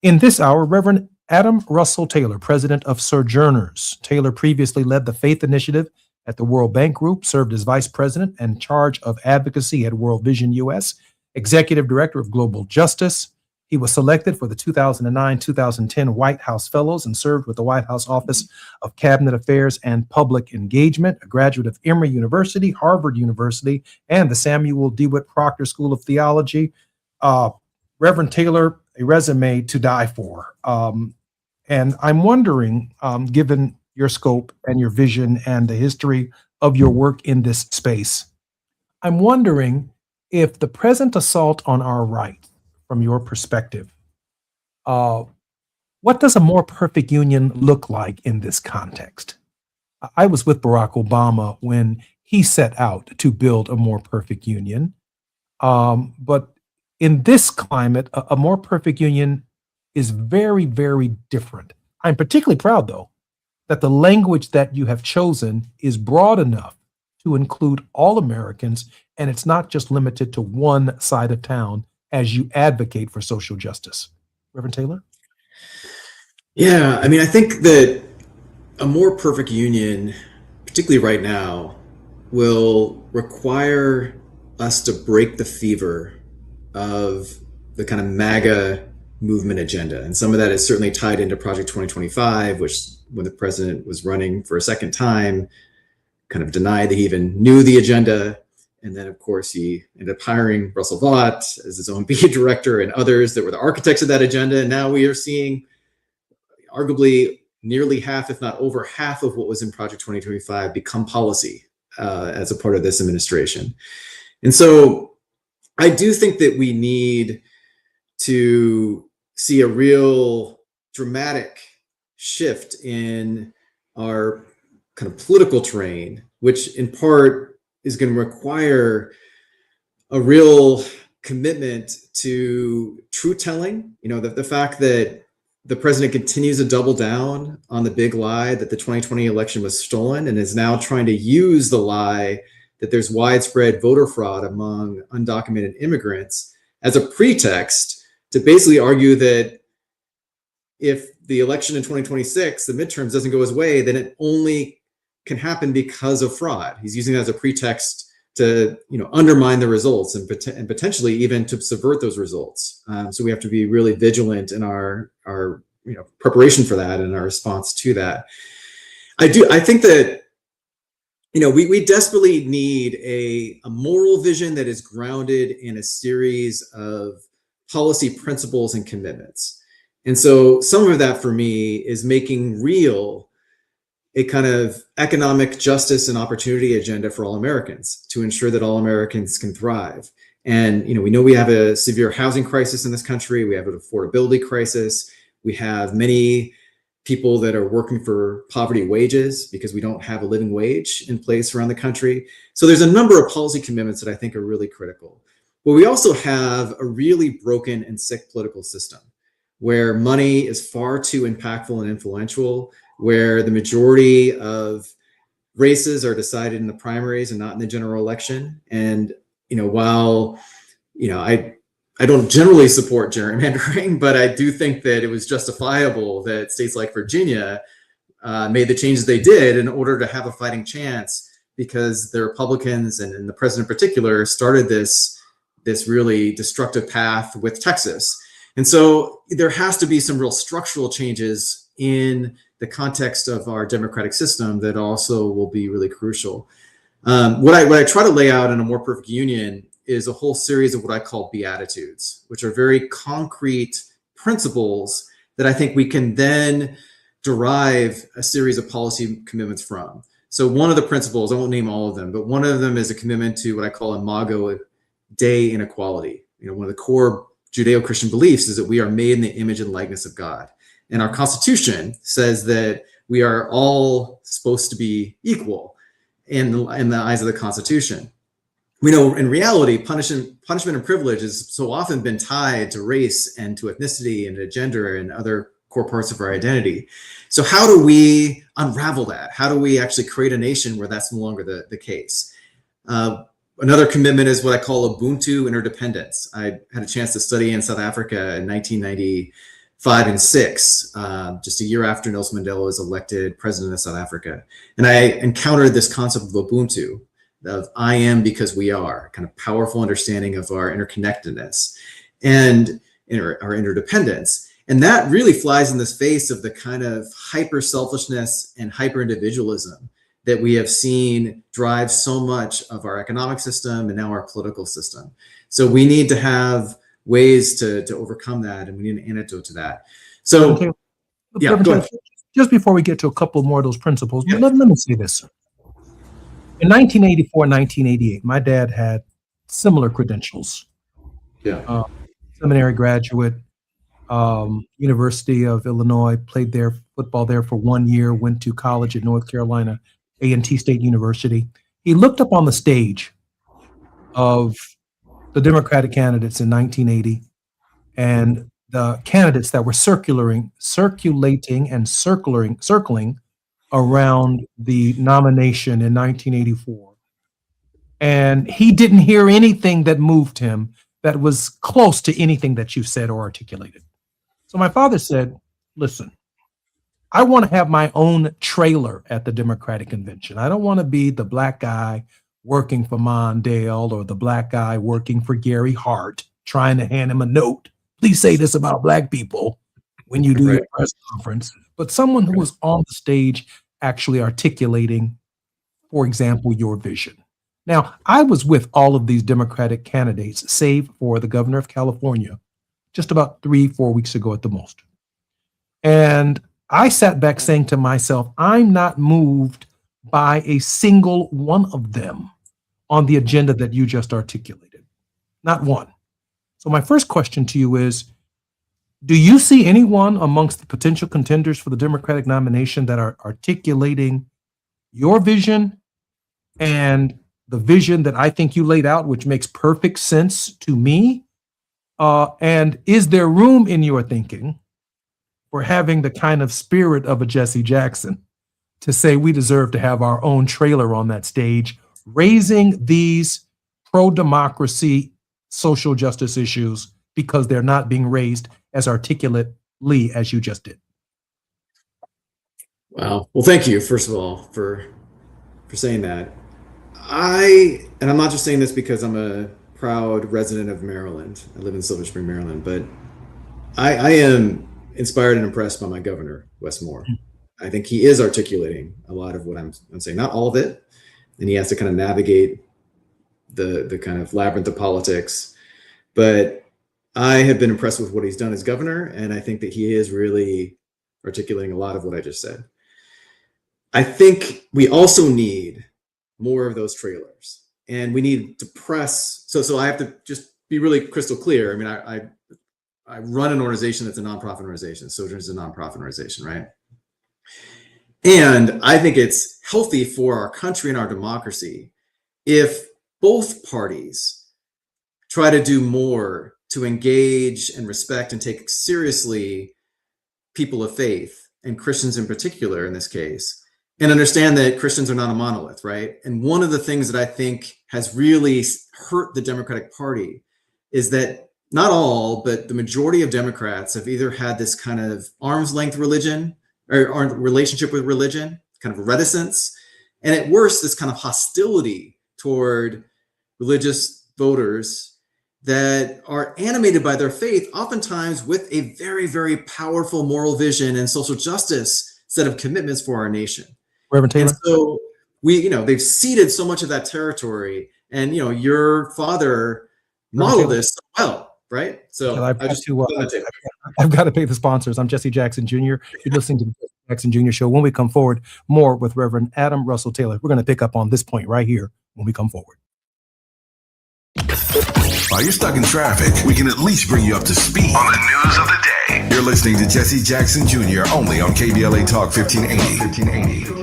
In this hour, Reverend Adam Russell Taylor, president of Sojourners. Taylor previously led the Faith Initiative at the World Bank Group, served as vice president and charge of advocacy at World Vision U.S., executive director of Global Justice. He was selected for the 2009-2010 White House Fellows and served with the White House Office of Cabinet Affairs and Public Engagement, a graduate of Emory University, Harvard University, and the Samuel DeWitt Proctor School of Theology. Reverend Taylor, a resume to die for. And I'm wondering, given your scope and your vision and the history of your work in this space, I'm wondering if the present assault on our rights, from your perspective, what does a more perfect union look like in this context? I was with Barack Obama when he set out to build a more perfect union. But in this climate, a more perfect union is very, very different. I'm particularly proud, though, that the language that you have chosen is broad enough to include all Americans, and it's not just limited to one side of town as you advocate for social justice. Reverend Taylor? Yeah, I mean, I think that a more perfect union, particularly right now, will require us to break the fever of the kind of MAGA movement agenda. And some of that is certainly tied into Project 2025, which when the president was running for a second time, kind of denied that he even knew the agenda. And then, of course, he ended up hiring Russell Vought as his own B director and others that were the architects of that agenda. And now we are seeing arguably nearly half, if not over half of what was in Project 2025 become policy as a part of this administration. And so I do think that we need to see a real dramatic shift in our kind of political terrain, which in part is going to require a real commitment to truth telling. You know, the fact that the president continues to double down on the big lie that the 2020 election was stolen and is now trying to use the lie that there's widespread voter fraud among undocumented immigrants as a pretext to basically argue that if the election in 2026, the midterms, doesn't go his way, then it only can happen because of fraud. He's using that as a pretext to undermine the results and potentially even to subvert those results. So we have to be really vigilant in our preparation for that and our response to that. I think that we desperately need a moral vision that is grounded in a series of policy principles and commitments. And so some of that for me is making real a kind of economic justice and opportunity agenda for all Americans to ensure that all Americans can thrive. And we know we have a severe housing crisis in this country. We have an affordability crisis. We have many people that are working for poverty wages because we don't have a living wage in place around the country. So there's a number of policy commitments that I think are really critical. But we also have a really broken and sick political system where money is far too impactful and influential, where the majority of races are decided in the primaries and not in the general election. And while I don't generally support gerrymandering, but I do think that it was justifiable that states like Virginia made the changes they did in order to have a fighting chance, because the Republicans and the president in particular started this really destructive path with Texas. And so there has to be some real structural changes in the context of our democratic system that also will be really crucial. What I try to lay out in A More Perfect Union is a whole series of what I call Beatitudes, which are very concrete principles that I think we can then derive a series of policy commitments from. So one of the principles, I won't name all of them, but one of them is a commitment to what I call Imago Dei inequality. One of the core Judeo-Christian beliefs is that we are made in the image and likeness of God. And our Constitution says that we are all supposed to be equal in the eyes of the Constitution. We know in reality, punishment and privilege has so often been tied to race and to ethnicity and to gender and other core parts of our identity. So how do we unravel that? How do we actually create a nation where that's no longer the case? Another commitment is what I call Ubuntu interdependence. I had a chance to study in South Africa in 1995 and 6, just a year after Nelson Mandela was elected president of South Africa. And I encountered this concept of Ubuntu, of I am because we are, kind of powerful understanding of our interconnectedness and our interdependence. And that really flies in the face of the kind of hyper selfishness and hyper individualism that we have seen drive so much of our economic system and now our political system. So we need to have ways to overcome that, and we need an antidote to that. So, okay. Yeah, go ahead. Just before we get to a couple more of those principles, let me say this. In 1984, 1988, my dad had similar credentials. Yeah. Seminary graduate, University of Illinois, played football there for 1 year, went to college at North Carolina, A&T State University. He looked up on the stage of the Democratic candidates in 1980 and the candidates that were circulating and circling around the nomination in 1984. And he didn't hear anything that moved him that was close to anything that you said or articulated. So my father said, listen, I want to have my own trailer at the Democratic Convention. I don't want to be the black guy working for Mondale or the black guy working for Gary Hart, trying to hand him a note. Please say this about black people when you do your press conference. But someone who was on the stage actually articulating, for example, your vision. Now, I was with all of these Democratic candidates, save for the governor of California, just about 3-4 weeks ago at the most. And I sat back saying to myself, I'm not moved by a single one of them on the agenda that you just articulated. Not one. So my first question to you is, do you see anyone amongst the potential contenders for the Democratic nomination that are articulating your vision and the vision that I think you laid out, which makes perfect sense to me? And is there room in your thinking for having the kind of spirit of a Jesse Jackson to say we deserve to have our own trailer on that stage, raising these pro-democracy social justice issues because they're not being raised as articulately as you just did? Wow. Well, thank you, first of all, for saying that. I'm not just saying this because I'm a proud resident of Maryland. I live in Silver Spring, Maryland, but I am inspired and impressed by my governor, Wes Moore. I think he is articulating a lot of what I'm saying, not all of it, and he has to kind of navigate the kind of labyrinth of politics. But I have been impressed with what he's done as governor, and I think that he is really articulating a lot of what I just said. I think we also need more of those trailers, and we need to press. So I have to just be really crystal clear. I mean, I run an organization that's a nonprofit organization. Sojourn is a nonprofit organization, right? And I think it's healthy for our country and our democracy if both parties try to do more to engage and respect and take seriously people of faith, and Christians in particular in this case, and understand that Christians are not a monolith, right? And one of the things that I think has really hurt the Democratic Party is that not all, but the majority of Democrats have either had this kind of arm's length religion or relationship with religion, kind of reticence, and at worst, this kind of hostility toward religious voters that are animated by their faith, oftentimes with a very, very powerful moral vision and social justice set of commitments for our nation. Reverend Taylor. And so they've ceded so much of that territory, and your father modeled this so well. Right. So I've got to pay the sponsors. I'm Jesse Jackson Jr. You're listening to the Jesse Jackson Jr. Show. When we come forward, more with Reverend Adam Russell Taylor. We're going to pick up on this point right here when we come forward. While you're stuck in traffic, we can at least bring you up to speed on the news of the day. You're listening to Jesse Jackson Jr. only on KBLA Talk 1580.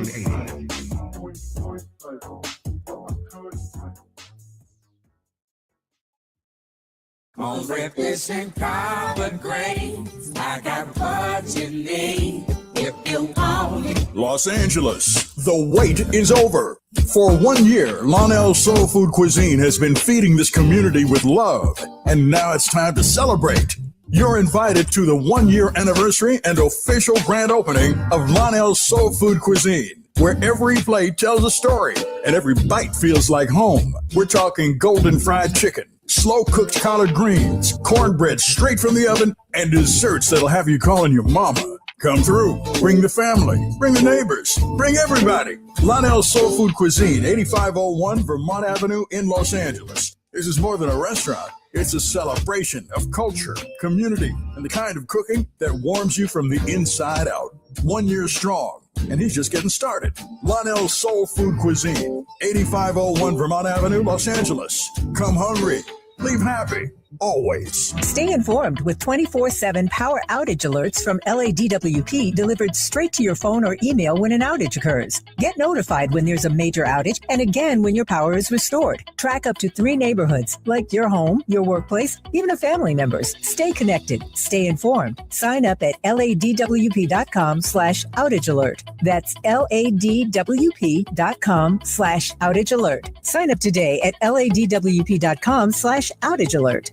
On represent collard greens, I got what you need if you want it. Los Angeles, the wait is over. For 1 year, Lonell Soul Food Cuisine has been feeding this community with love, and now it's time to celebrate. You're invited to the 1 year anniversary and official grand opening of Lonell Soul Food Cuisine, where every plate tells a story and every bite feels like home. We're talking golden fried chicken, slow-cooked collard greens, cornbread straight from the oven, and desserts that'll have you calling your mama. Come through. Bring the family. Bring the neighbors. Bring everybody. Lonell Soul Food Cuisine, 8501 Vermont Avenue in Los Angeles. This is more than a restaurant. It's a celebration of culture, community, and the kind of cooking that warms you from the inside out. 1 year strong, and he's just getting started. Lonell Soul Food Cuisine, 8501 Vermont Avenue, Los Angeles. Come hungry, leave happy, always. Stay informed with 24/7 power outage alerts from LADWP delivered straight to your phone or email when an outage occurs. Get notified when there's a major outage and again when your power is restored. Track up to 3 neighborhoods, like your home, your workplace, even a family member's. Stay connected. Stay informed. Sign up at ladwp.com/outage alert. That's ladwp.com/outage alert. Sign up today at ladwp.com/outage alert.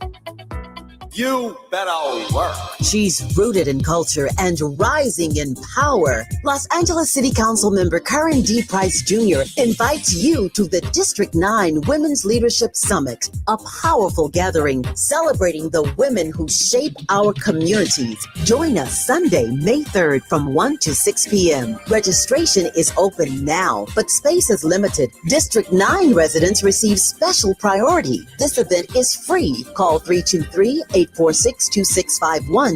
You better work. She's rooted in culture and rising in power. Los Angeles City Council member Karen D. Price Jr. invites you to the District 9 Women's Leadership Summit, a powerful gathering celebrating the women who shape our communities. Join us Sunday, May 3rd from 1 to 6 p.m. Registration is open now, but space is limited. District 9 residents receive special priority. This event is free. Call 323-846-2651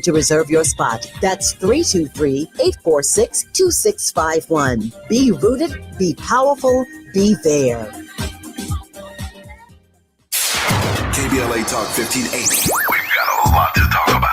to reserve your spot. That's 323-846-2651. Be rooted, be powerful, be there. KBLA Talk 1580. We've got a lot to talk about.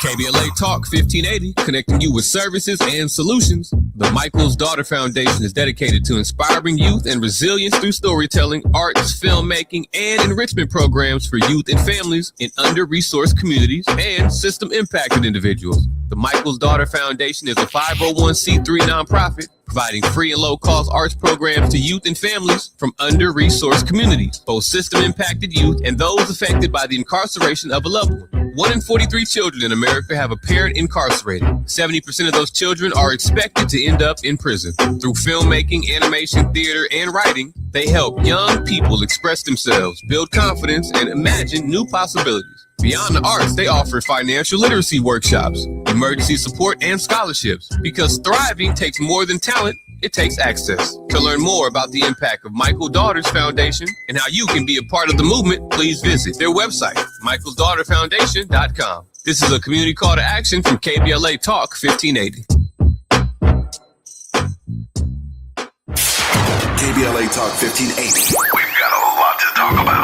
KBLA Talk 1580, connecting you with services and solutions. The Michael's Daughter Foundation is dedicated to inspiring youth and resilience through storytelling, arts, filmmaking, and enrichment programs for youth and families in under-resourced communities and system-impacted individuals. The Michael's Daughter Foundation is a 501c3 nonprofit providing free and low-cost arts programs to youth and families from under-resourced communities, both system-impacted youth and those affected by the incarceration of a loved one. 1 in 43 children in America have a parent incarcerated. 70% of those children are expected to end up in prison. Through filmmaking, animation, theater, and writing, they help young people express themselves, build confidence, and imagine new possibilities. Beyond the arts, they offer financial literacy workshops, emergency support, and scholarships. Because thriving takes more than talent, it takes access. To learn more about the impact of Michael Daughters Foundation and how you can be a part of the movement, please visit their website, michaelsdaughterfoundation.com. This is a community call to action from KBLA Talk 1580. KBLA Talk 1580. We've got a lot to talk about.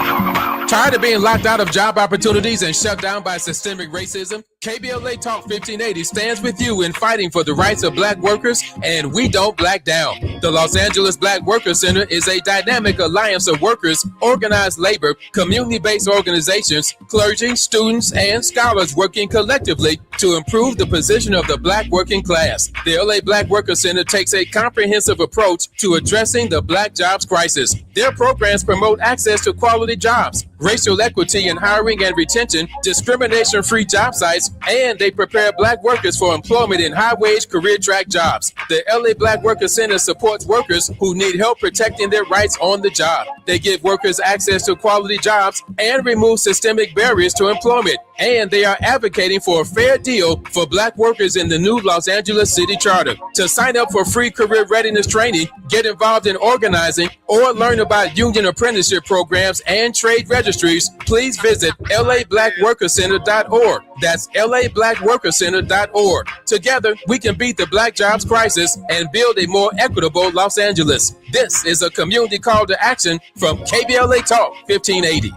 Tired of being locked out of job opportunities and shut down by systemic racism? KBLA Talk 1580 stands with you in fighting for the rights of black workers, and we don't back down. The Los Angeles Black Workers Center is a dynamic alliance of workers, organized labor, community-based organizations, clergy, students, and scholars working collectively to improve the position of the black working class. The LA Black Workers Center takes a comprehensive approach to addressing the black jobs crisis. Their programs promote access to quality jobs, racial equity in hiring and retention, discrimination-free job sites, and they prepare black workers for employment in high-wage career track jobs. The LA Black Workers Center supports workers who need help protecting their rights on the job. They give workers access to quality jobs and remove systemic barriers to employment. And they are advocating for a fair deal for black workers in the new Los Angeles City Charter. To sign up for free career readiness training, get involved in organizing, or learn about union apprenticeship programs and trade registries, please visit lablackworkercenter.org. That's lablackworkercenter.org. Together, we can beat the black jobs crisis and build a more equitable Los Angeles. This is a community call to action from KBLA Talk 1580.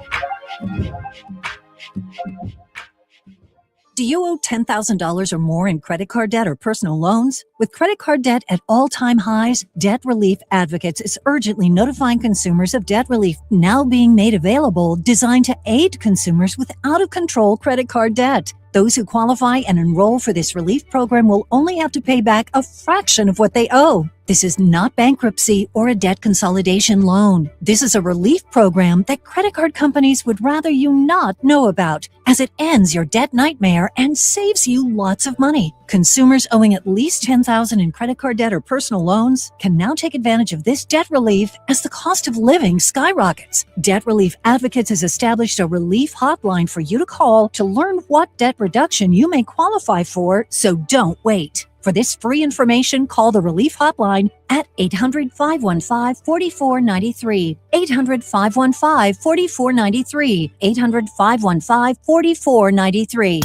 Do you owe $10,000 or more in credit card debt or personal loans? With credit card debt at all-time highs, Debt Relief Advocates is urgently notifying consumers of debt relief now being made available, designed to aid consumers with out-of-control credit card debt. Those who qualify and enroll for this relief program will only have to pay back a fraction of what they owe. This is not bankruptcy or a debt consolidation loan. This is a relief program that credit card companies would rather you not know about, as it ends your debt nightmare and saves you lots of money. Consumers owing at least $10,000 in credit card debt or personal loans can now take advantage of this debt relief as the cost of living skyrockets. Debt Relief Advocates has established a relief hotline for you to call to learn what debt reduction you may qualify for, so don't wait. For this free information, call the Relief Hotline at 800-515-4493, 800-515-4493, 800-515-4493.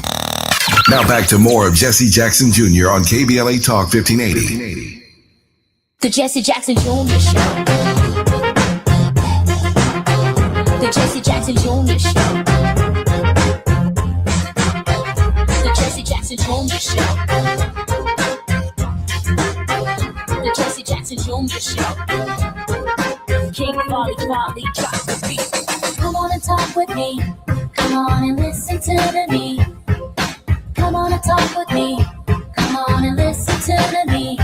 Now back to more of Jesse Jackson Jr. on KBLA Talk 1580. The Jesse Jackson Jr. Show. The Jesse Jackson Jr. Show. The Jesse Jackson Jr. Show. The Jesse Jackson Jr. Show. King Volley, drop the beat. Come on and talk with me. Come on and listen to me. Come on and talk with me. Come on and listen to me.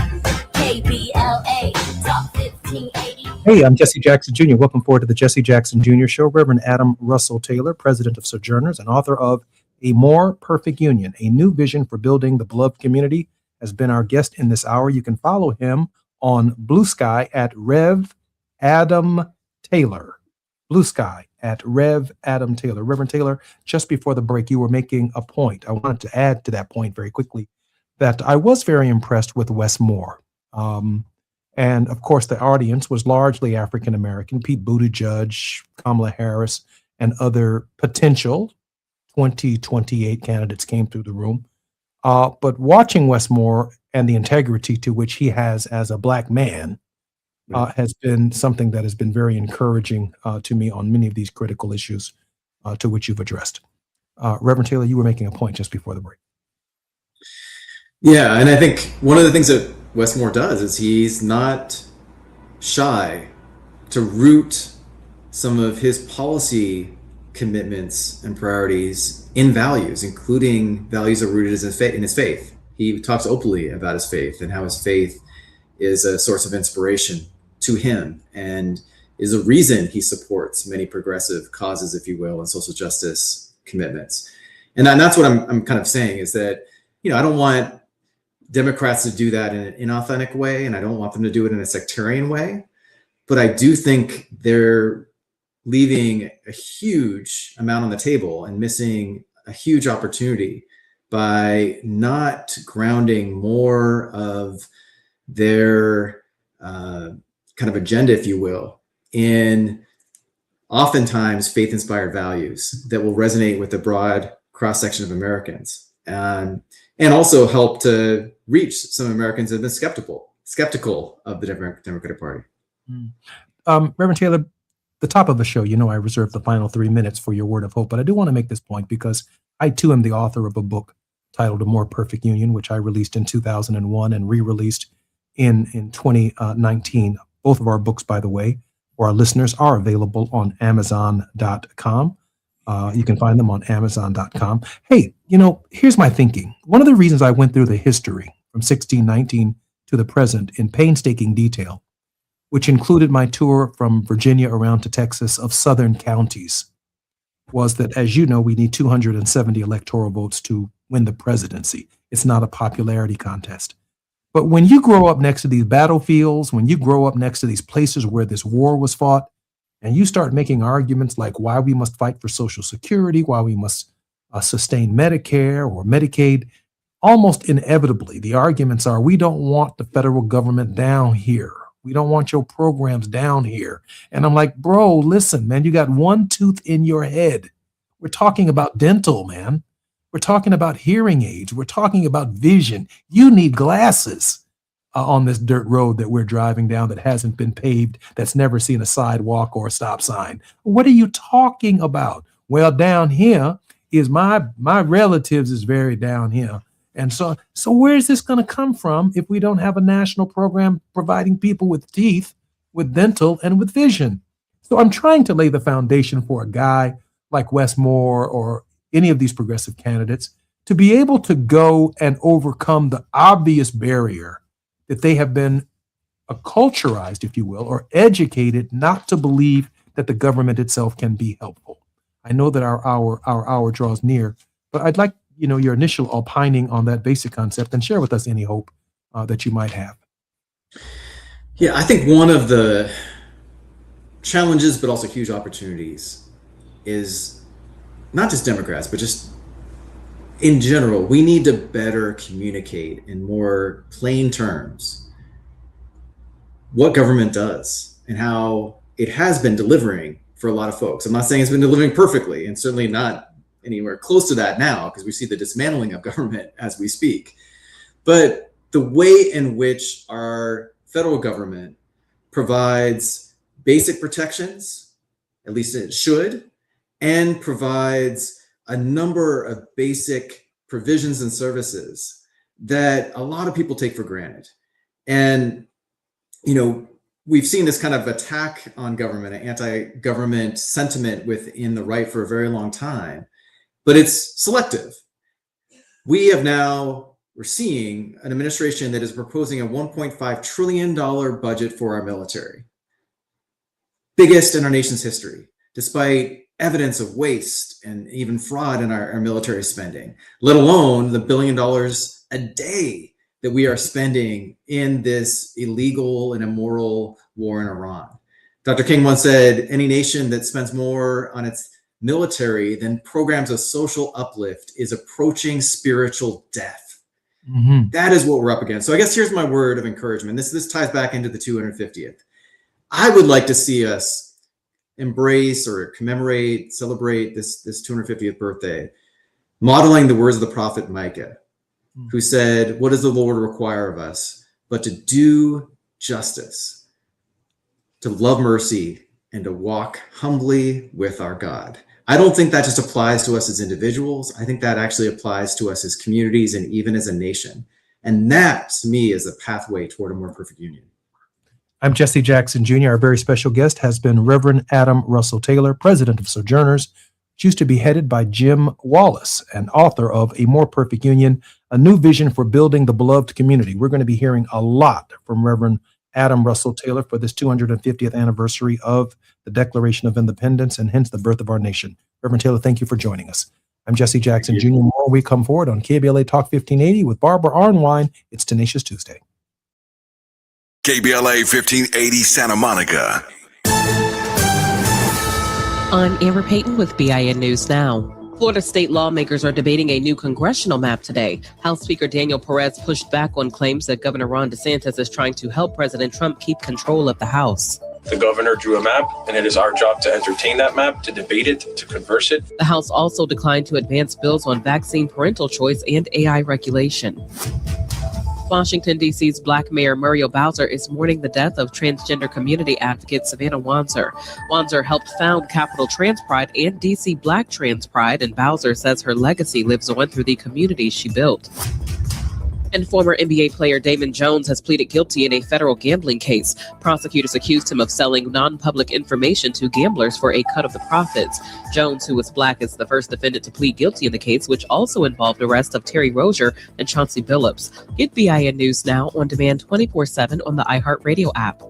KBLA Talk 1580. Hey, I'm Jesse Jackson Jr. Welcome forward to the Jesse Jackson Jr. Show. Reverend Adam Russell Taylor, president of Sojourners and author of A More Perfect Union, a new vision for building the beloved community, has been our guest in this hour. You can follow him on Blue Sky at Rev Adam Taylor. Blue Sky at Rev Adam Taylor. Reverend Taylor, just before the break, you were making a point. I wanted to add to that point very quickly that I was very impressed with Wes Moore. And of course, the audience was largely African American. Pete Buttigieg, Kamala Harris, and other potential 2028 candidates came through the room. But watching Wes Moore and the integrity to which he has as a black man has been something that has been very encouraging to me on many of these critical issues to which you've addressed. Reverend Taylor, you were making a point just before the break. Yeah, and I think one of the things that Wes Moore does is he's not shy to root some of his policy commitments and priorities in values, including values that are rooted in his faith. He talks openly about his faith and how his faith is a source of inspiration to him and is a reason he supports many progressive causes, if you will, and social justice commitments. And that's what I'm kind of saying is that, I don't want Democrats to do that in an inauthentic way, and I don't want them to do it in a sectarian way. But I do think they're leaving a huge amount on the table and missing a huge opportunity by not grounding more of their kind of agenda, if you will, in oftentimes faith-inspired values that will resonate with a broad cross-section of Americans, and also help to reach some Americans that have been skeptical of the Democratic Party. Reverend Taylor, the top of the show, I reserve the final 3 minutes for your word of hope, but I do want to make this point because I too am the author of a book titled A More Perfect Union, which I released in 2001 and re-released in 2019. Both of our books, by the way, for our listeners, are available on Amazon.com. You can find them on Amazon.com. Hey, here's my thinking. One of the reasons I went through the history from 1619 to the present in painstaking detail, which included my tour from Virginia around to Texas of southern counties, was that, as you know, we need 270 electoral votes to win the presidency. It's not a popularity contest. But when you grow up next to these battlefields, when you grow up next to these places where this war was fought, and you start making arguments like why we must fight for Social Security, why we must sustain Medicare or Medicaid, almost inevitably, the arguments are, we don't want the federal government down here. We don't want your programs down here. And I'm like, bro, listen, man, you got one tooth in your head. We're talking about dental, man. We're talking about hearing aids. We're talking about vision. You need glasses on this dirt road that we're driving down that hasn't been paved, that's never seen a sidewalk or a stop sign. What are you talking about? Well, down here is my relatives is very down here. And so where is this going to come from if we don't have a national program providing people with teeth, with dental, and with vision? So I'm trying to lay the foundation for a guy like Wes Moore or any of these progressive candidates to be able to go and overcome the obvious barrier that they have been acculturized, if you will, or educated not to believe that the government itself can be helpful. I know that our hour draws near, but I'd like your initial opining on that basic concept and share with us any hope that you might have. Yeah, I think one of the challenges, but also huge opportunities, is not just Democrats, but just in general, we need to better communicate in more plain terms what government does and how it has been delivering for a lot of folks. I'm not saying it's been delivering perfectly, and certainly not anywhere close to that now, because we see the dismantling of government as we speak. But the way in which our federal government provides basic protections, at least it should, and provides a number of basic provisions and services that a lot of people take for granted. And, we've seen this kind of attack on government, an anti-government sentiment within the right for a very long time, but it's selective. We're seeing an administration that is proposing a $1.5 trillion budget for our military. Biggest in our nation's history, despite evidence of waste and even fraud in our military spending, let alone the $1 billion a day that we are spending in this illegal and immoral war in Iran. Dr. King once said, any nation that spends more on its military than programs of social uplift is approaching spiritual death. Mm-hmm. That is what we're up against. So I guess here's my word of encouragement. This ties back into the 250th. I would like to see us embrace or commemorate, celebrate this 250th birthday, modeling the words of the prophet Micah, who said, what does the Lord require of us but to do justice, to love mercy, and to walk humbly with our God? I don't think that just applies to us as individuals. I think that actually applies to us as communities and even as a nation. And that, to me, is a pathway toward a more perfect union. I'm Jesse Jackson Jr. Our very special guest has been Reverend Adam Russell Taylor, president of Sojourners, which used to be headed by Jim Wallace, and author of A More Perfect Union, a new vision for building the beloved community. We're going to be hearing a lot from Reverend Adam Russell Taylor for this 250th anniversary of the Declaration of Independence and hence the birth of our nation. Reverend Taylor, thank you for joining us. I'm Jesse Jackson Jr. More we come forward on KBLA Talk 1580 with Barbara Arnwine. It's Tenacious Tuesday. KBLA 1580 Santa Monica. I'm Amber Payton with BIN News Now. Florida state lawmakers are debating a new congressional map today. House Speaker Daniel Perez pushed back on claims that Governor Ron DeSantis is trying to help President Trump keep control of the House. The governor drew a map, and it is our job to entertain that map, to debate it, to converse it. The House also declined to advance bills on vaccine parental choice and AI regulation. Washington, D.C.'s Black Mayor Muriel Bowser is mourning the death of transgender community advocate Savannah Wanzer. Wanzer helped found Capital Trans Pride and D.C. Black Trans Pride, and Bowser says her legacy lives on through the communities she built. And former NBA player Damon Jones has pleaded guilty in a federal gambling case. Prosecutors accused him of selling non-public information to gamblers for a cut of the profits. Jones, who was Black, is the first defendant to plead guilty in the case, which also involved arrest of Terry Rozier and Chauncey Billups. Get BIN News Now on demand 24/7 on the iHeartRadio app.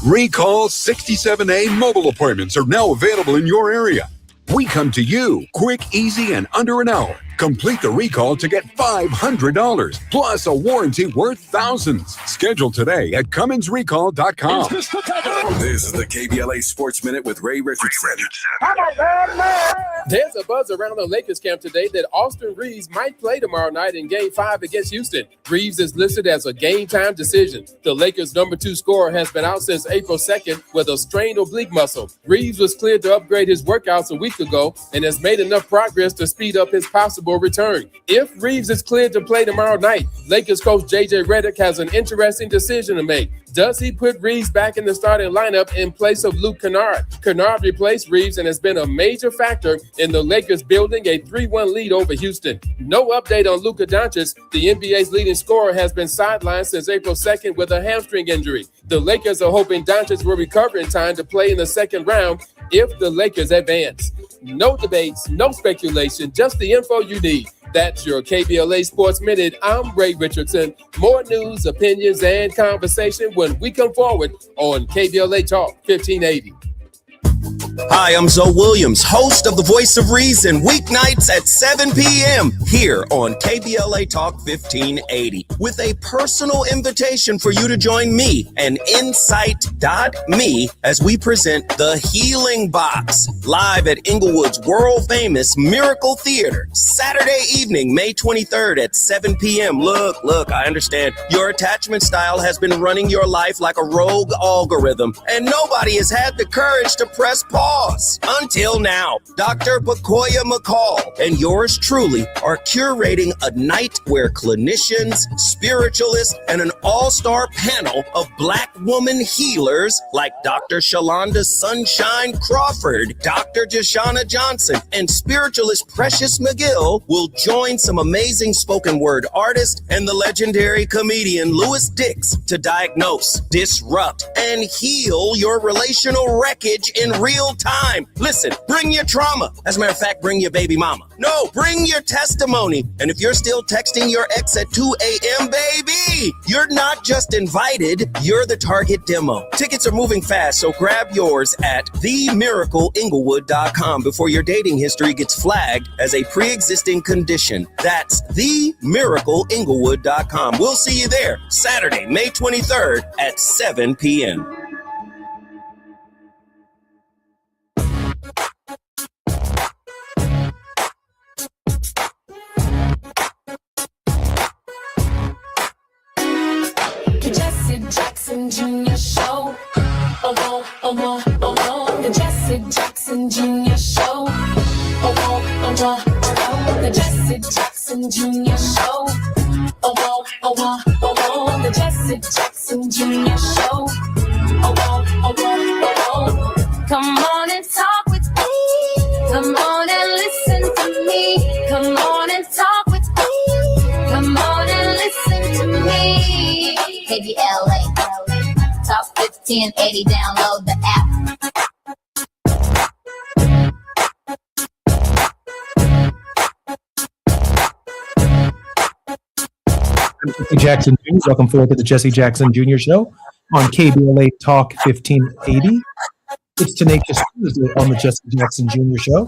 Recall 67A mobile appointments are now available in your area. We come to you quick, easy, and under an hour. Complete the recall to get $500 plus a warranty worth thousands. Schedule today at CumminsRecall.com. This is the KBLA Sports Minute with Ray Richardson. There's a buzz around the Lakers camp today that Austin Reeves might play tomorrow night in Game 5 against Houston. Reeves is listed as a game-time decision. The Lakers' number 2 scorer has been out since April 2nd with a strained oblique muscle. Reeves was cleared to upgrade his workouts a week ago and has made enough progress to speed up his possible return. If Reeves is cleared to play tomorrow night, Lakers coach J.J. Redick has an interesting decision to make. Does he put Reeves back in the starting lineup in place of Luke Kennard? Kennard replaced Reeves and has been a major factor in the Lakers building a 3-1 lead over Houston. No update on Luka Doncic. The NBA's leading scorer has been sidelined since April 2nd with a hamstring injury. The Lakers are hoping Doncic will recover in time to play in the second round if the Lakers advance. No debates, no speculation, just the info you need. That's your KBLA Sports Minute. I'm Ray Richardson. More news, opinions, and conversation when we come forward on KBLA Talk 1580. Hi, I'm Zoe Williams, host of The Voice of Reason, weeknights at 7 p.m. here on KBLA Talk 1580, with a personal invitation for you to join me and Insight.me as we present The Healing Box, live at Inglewood's world-famous Miracle Theater, Saturday evening, May 23rd at 7 p.m. Look, I understand your attachment style has been running your life like a rogue algorithm, and nobody has had the courage to press pause. Until now, Dr. Bakoya McCall and yours truly are curating a night where clinicians, spiritualists, and an all-star panel of Black woman healers like Dr. Shalonda Sunshine Crawford, Dr. Jashana Johnson, and spiritualist Precious McGill will join some amazing spoken word artists and the legendary comedian Louis Dix to diagnose, disrupt, and heal your relational wreckage in real time. Listen, bring your trauma. As a matter of fact, bring your baby mama. No, bring your testimony. And if you're still texting your ex at 2 a.m., baby, you're not just invited, you're the target demo. Tickets are moving fast, so grab yours at themiracleinglewood.com before your dating history gets flagged as a pre-existing condition. That's themiracleinglewood.com. We'll see you there Saturday, May 23rd at 7 p.m. Jackson Jr. Show. The Jesse Jackson Jr. Show. The Jesse Jackson Jr. Show. The Jesse Jackson Jr. Show. Come on and talk with me. Come on and listen to me. Come on and talk with me. Come on and listen to me. KBLA Talk 1580. Download the app. I'm Jesse Jackson Jr. Welcome forward to the Jesse Jackson Jr. Show on KBLA Talk 1580. It's Tenacious Tuesday on the Jesse Jackson Jr. Show.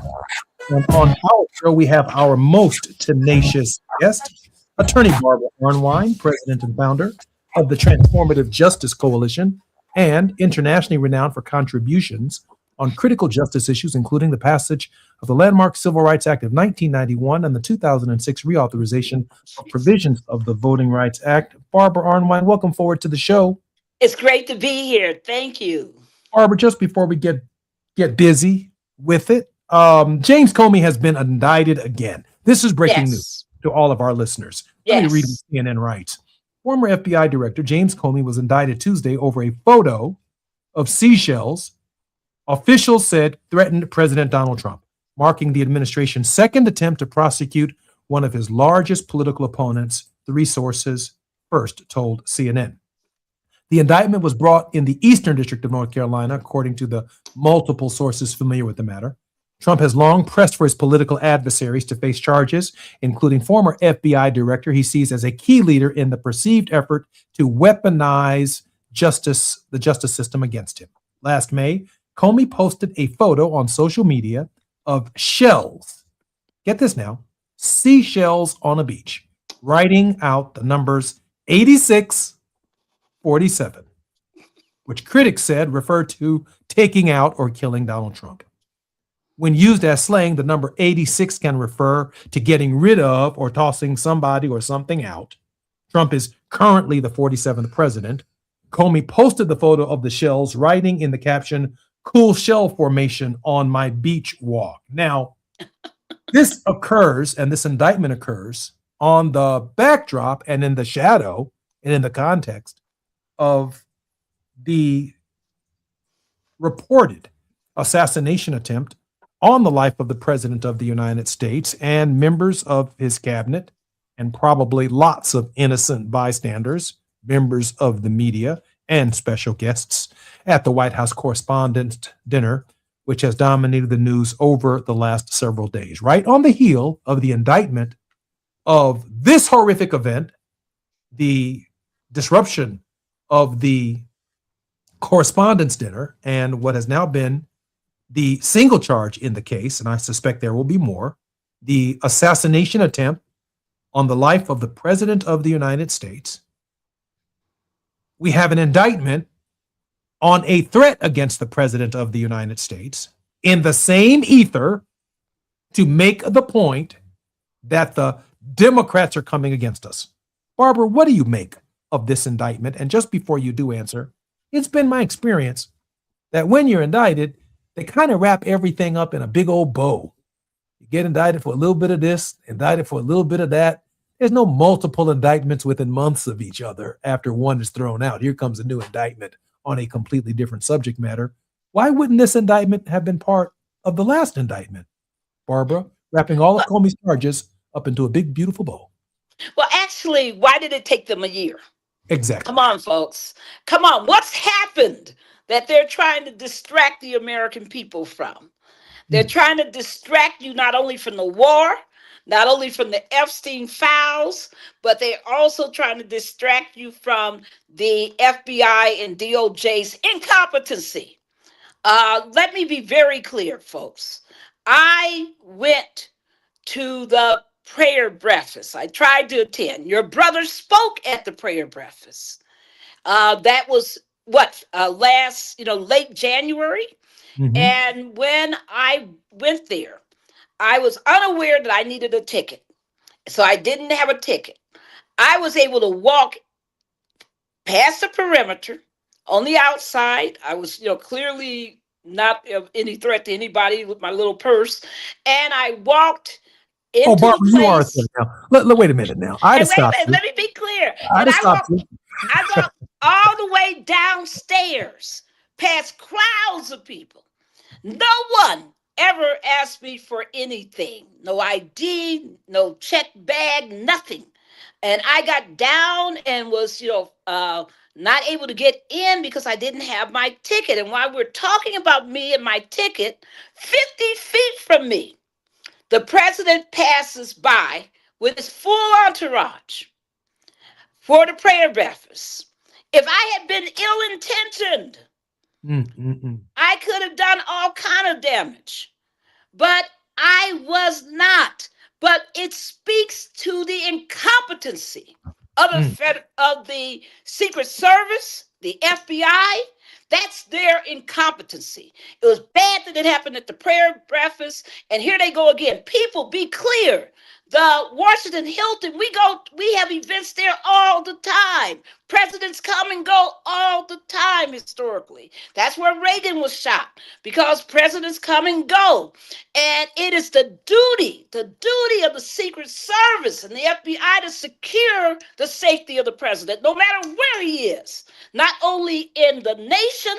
And on our show, we have our most tenacious guest, attorney Barbara Arnwine, president and founder of the Transformative Justice Coalition, and internationally renowned for contributions on critical justice issues, including the passage of the landmark Civil Rights Act of 1991 and the 2006 reauthorization of provisions of the Voting Rights Act. Barbara Arnwine, welcome forward to the show. It's great to be here. Thank you. Barbara, just before we get busy with it, James Comey has been indicted again. This is breaking news to all of our listeners. Let me read what CNN writes. Former FBI Director James Comey was indicted Tuesday over a photo of seashells officials said threatened President Donald Trump, marking the administration's second attempt to prosecute one of his largest political opponents, three sources first told CNN. The indictment was brought in the Eastern District of North Carolina, according to the multiple sources familiar with the matter. Trump has long pressed for his political adversaries to face charges, including former FBI director he sees as a key leader in the perceived effort to weaponize the justice system against him. Last May, Comey posted a photo on social media of shells. Get this now, seashells on a beach, writing out the numbers 8647, which critics said referred to taking out or killing Donald Trump. When used as slang, the number 86 can refer to getting rid of or tossing somebody or something out. Trump is currently the 47th president. Comey posted the photo of the shells, writing in the caption, "Cool shell formation on my beach walk." Now, this occurs, and this indictment occurs on the backdrop and in the shadow and in the context of the reported assassination attempt on the life of the President of the United States and members of his cabinet, and probably lots of innocent bystanders, members of the media, and special guests at the White House Correspondents' Dinner, which has dominated the news over the last several days. Right on the heel of the indictment of this horrific event, the disruption of the Correspondents' Dinner, and what has now been the single charge in the case, and I suspect there will be more, the assassination attempt on the life of the President of the United States. We have an indictment on a threat against the President of the United States in the same ether to make the point that the Democrats are coming against us. Barbara, what do you make of this indictment? And just before you do answer, it's been my experience that when you're indicted, they kind of wrap everything up in a big old bow. You get indicted for a little bit of this, indicted for a little bit of that. There's no multiple indictments within months of each other after one is thrown out. Here comes a new indictment on a completely different subject matter. Why wouldn't this indictment have been part of the last indictment? Barbara, wrapping all of Comey's charges up into a big, beautiful bow. Well, actually, why did it take them a year? Exactly. Come on, folks. Come on. What's happened that they're trying to distract the American people from? They're trying to distract you not only from the war, not only from the Epstein files, but they're also trying to distract you from the FBI and DOJ's incompetency. Let me be very clear, folks. I went to the prayer breakfast. I tried to attend. Your brother spoke at the prayer breakfast. That was last, late January. Mm-hmm. And when I went there, I was unaware that I needed a ticket. So I didn't have a ticket. I was able to walk past the perimeter on the outside. I was, clearly not any threat to anybody with my little purse. And I walked into Barbara, the place. you are a threat now. Wait a minute now. Let me be clear. I walked all the way downstairs past crowds of people. No one ever asked me for anything. No ID, no check bag, nothing. And I got down and was, not able to get in because I didn't have my ticket. And while we're talking about me and my ticket, 50 feet from me, the president passes by with his full entourage for the prayer breakfast. If I had been ill-intentioned, I could have done all kind of damage. But I was not. But it speaks to the incompetency of the Secret Service, the FBI. That's their incompetency. It was bad that it happened at the prayer breakfast. And here they go again. People, be clear. The Washington Hilton, we have events there all the time. Presidents come and go all the time historically. That's where Reagan was shot, because presidents come and go. And it is the duty of the Secret Service and the FBI to secure the safety of the president, no matter where he is, not only in the nation,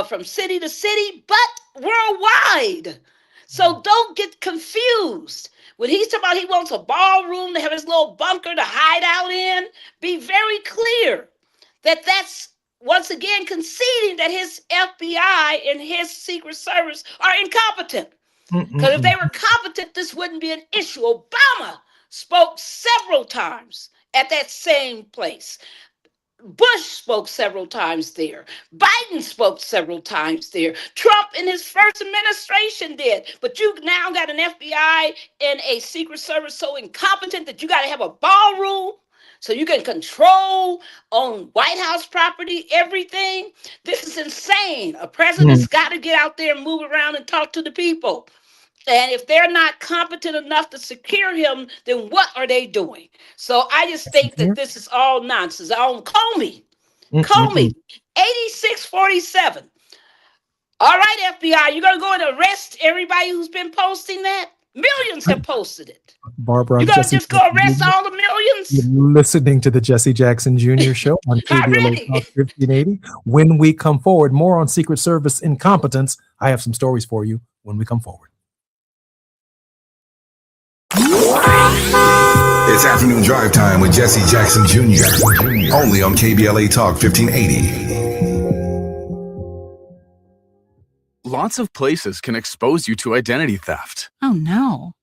from city to city, but worldwide. So don't get confused. When he's talking about he wants a ballroom to have his little bunker to hide out in, be very clear that that's, once again, conceding that his FBI and his Secret Service are incompetent. Because if they were competent, this wouldn't be an issue. Obama spoke several times at that same place. Bush spoke several times there. Biden spoke several times there. Trump in his first administration did. But you now got an FBI and a Secret Service so incompetent that you got to have a ballroom so you can control on White House property, everything. This is insane. A president's got to get out there and move around and talk to the people. And if they're not competent enough to secure him, then what are they doing? So I just think that this is all nonsense. Comey, 8647. All right, FBI, you're going to go and arrest everybody who's been posting that? Millions have posted it. Barbara, you're going to just go arrest all the millions? You're listening to the Jesse Jackson Jr. Show on KBLA Talk 1580. When we come forward, more on Secret Service incompetence. I have some stories for you when we come forward. It's afternoon drive time with Jesse Jackson Jr. Only on KBLA Talk 1580. Lots of places can expose you to identity theft. Oh no.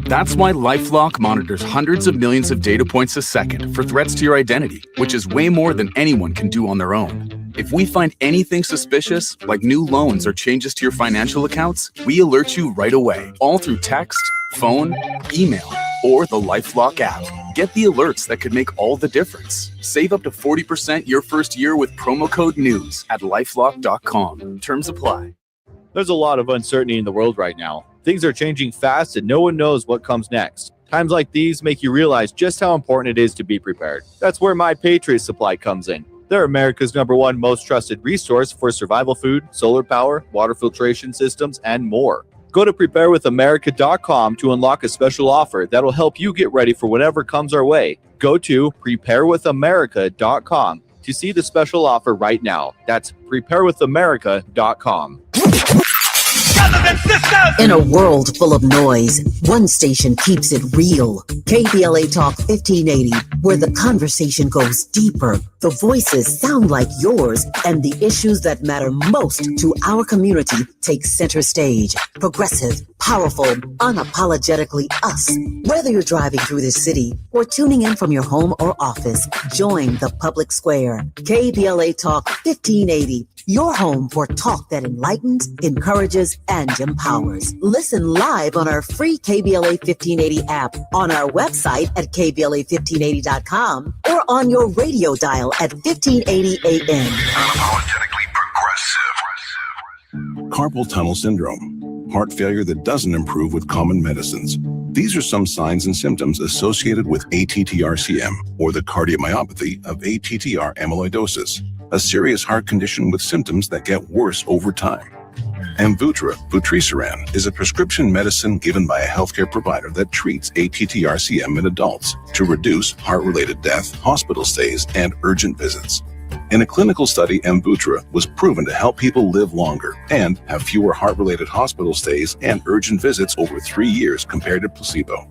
That's why LifeLock monitors hundreds of millions of data points a second for threats to your identity, which is way more than anyone can do on their own. If we find anything suspicious, like new loans or changes to your financial accounts, we alert you right away, all through text, phone, email, or the LifeLock app. Get the alerts that could make all the difference. Save up to 40% your first year with promo code NEWS at LifeLock.com. Terms apply. There's a lot of uncertainty in the world right now. Things are changing fast and no one knows what comes next. Times like these make you realize just how important it is to be prepared. That's where My Patriot Supply comes in. They're America's #1 most trusted resource for survival food, solar power, water filtration systems, and more. Go to preparewithamerica.com to unlock a special offer that'll help you get ready for whatever comes our way. Go to preparewithamerica.com to see the special offer right now. That's preparewithamerica.com. In a world full of noise, one station keeps it real. KBLA Talk 1580, where the conversation goes deeper, the voices sound like yours, and the issues that matter most to our community take center stage. Progressive, powerful, unapologetically us. Whether you're driving through the city or tuning in from your home or office, join the public square. KBLA Talk 1580. Your home for talk that enlightens, encourages, and empowers. Listen live on our free KBLA 1580 app, on our website at KBLA1580.com, or on your radio dial at 1580 AM. Unapologetically progressive. Carpal tunnel syndrome, heart failure that doesn't improve with common medicines. These are some signs and symptoms associated with ATTR-CM, or the cardiomyopathy of ATTR amyloidosis, a serious heart condition with symptoms that get worse over time. Amvuttra, vutrisiran, is a prescription medicine given by a healthcare provider that treats ATTR-CM in adults to reduce heart-related death, hospital stays, and urgent visits. In a clinical study, Amvuttra was proven to help people live longer and have fewer heart-related hospital stays and urgent visits over 3 years compared to placebo.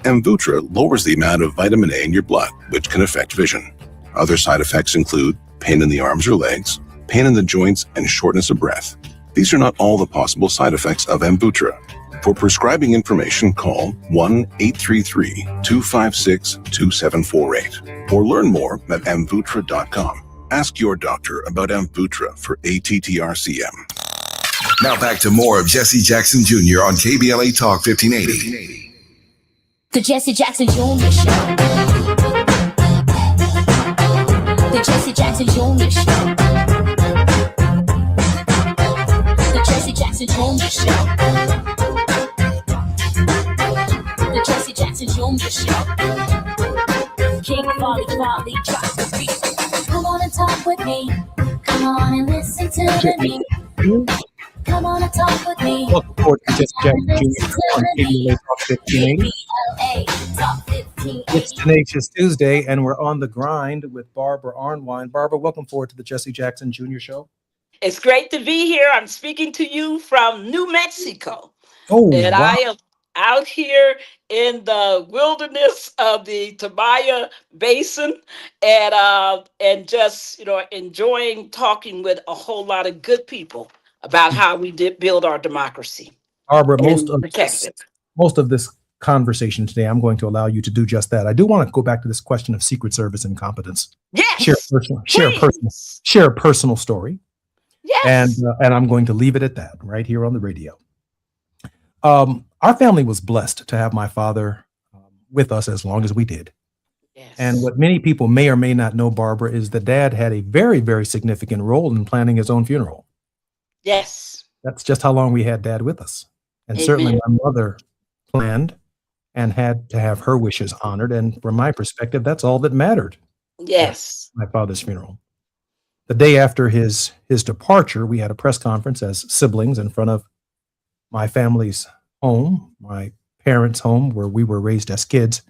Amvuttra lowers the amount of vitamin A in your blood, which can affect vision. Other side effects include pain in the arms or legs, pain in the joints, and shortness of breath. These are not all the possible side effects of Amvuttra. For prescribing information, call 1-833-256-2748 or learn more at amvuttra.com. Ask your doctor about Amvuttra for ATTR-CM. Now back to more of Jesse Jackson Jr. on KBLA Talk 1580. The Jesse Jackson Jr. Show. The Jesse Jackson Jr. Show. The Jesse Jackson Jr. Show. The Jesse Jackson Jr. Show. King Volley, drop the beat. Come on and talk with me. Come on and listen to me. Come on and talk with me. Welcome forward to Jesse Jackson Jr. on KBLA Talk 1580. It's Tenacious Tuesday, and we're on the grind with Barbara Arnwine. Barbara, welcome forward to the Jesse Jackson Jr. Show. It's great to be here. I'm speaking to you from New Mexico. Oh, and wow. I am out here in the wilderness of the Tamaya Basin, and just enjoying talking with a whole lot of good people about how we did build our democracy. Barbara, and most of this conversation today, I'm going to allow you to do just that. I do want to go back to this question of Secret Service incompetence. Yes. Share a personal story. Yes. And I'm going to leave it at that right here on the radio. Our family was blessed to have my father with us as long as we did. Yes. And what many people may or may not know, Barbara, is that Dad had a very, very significant role in planning his own funeral. Yes. That's just how long we had Dad with us. And Amen. Certainly my mother planned and had to have her wishes honored. And from my perspective, that's all that mattered. Yes. My father's funeral. The day after his departure, we had a press conference as siblings in front of my family's home, my parents' home, where we were raised as kids.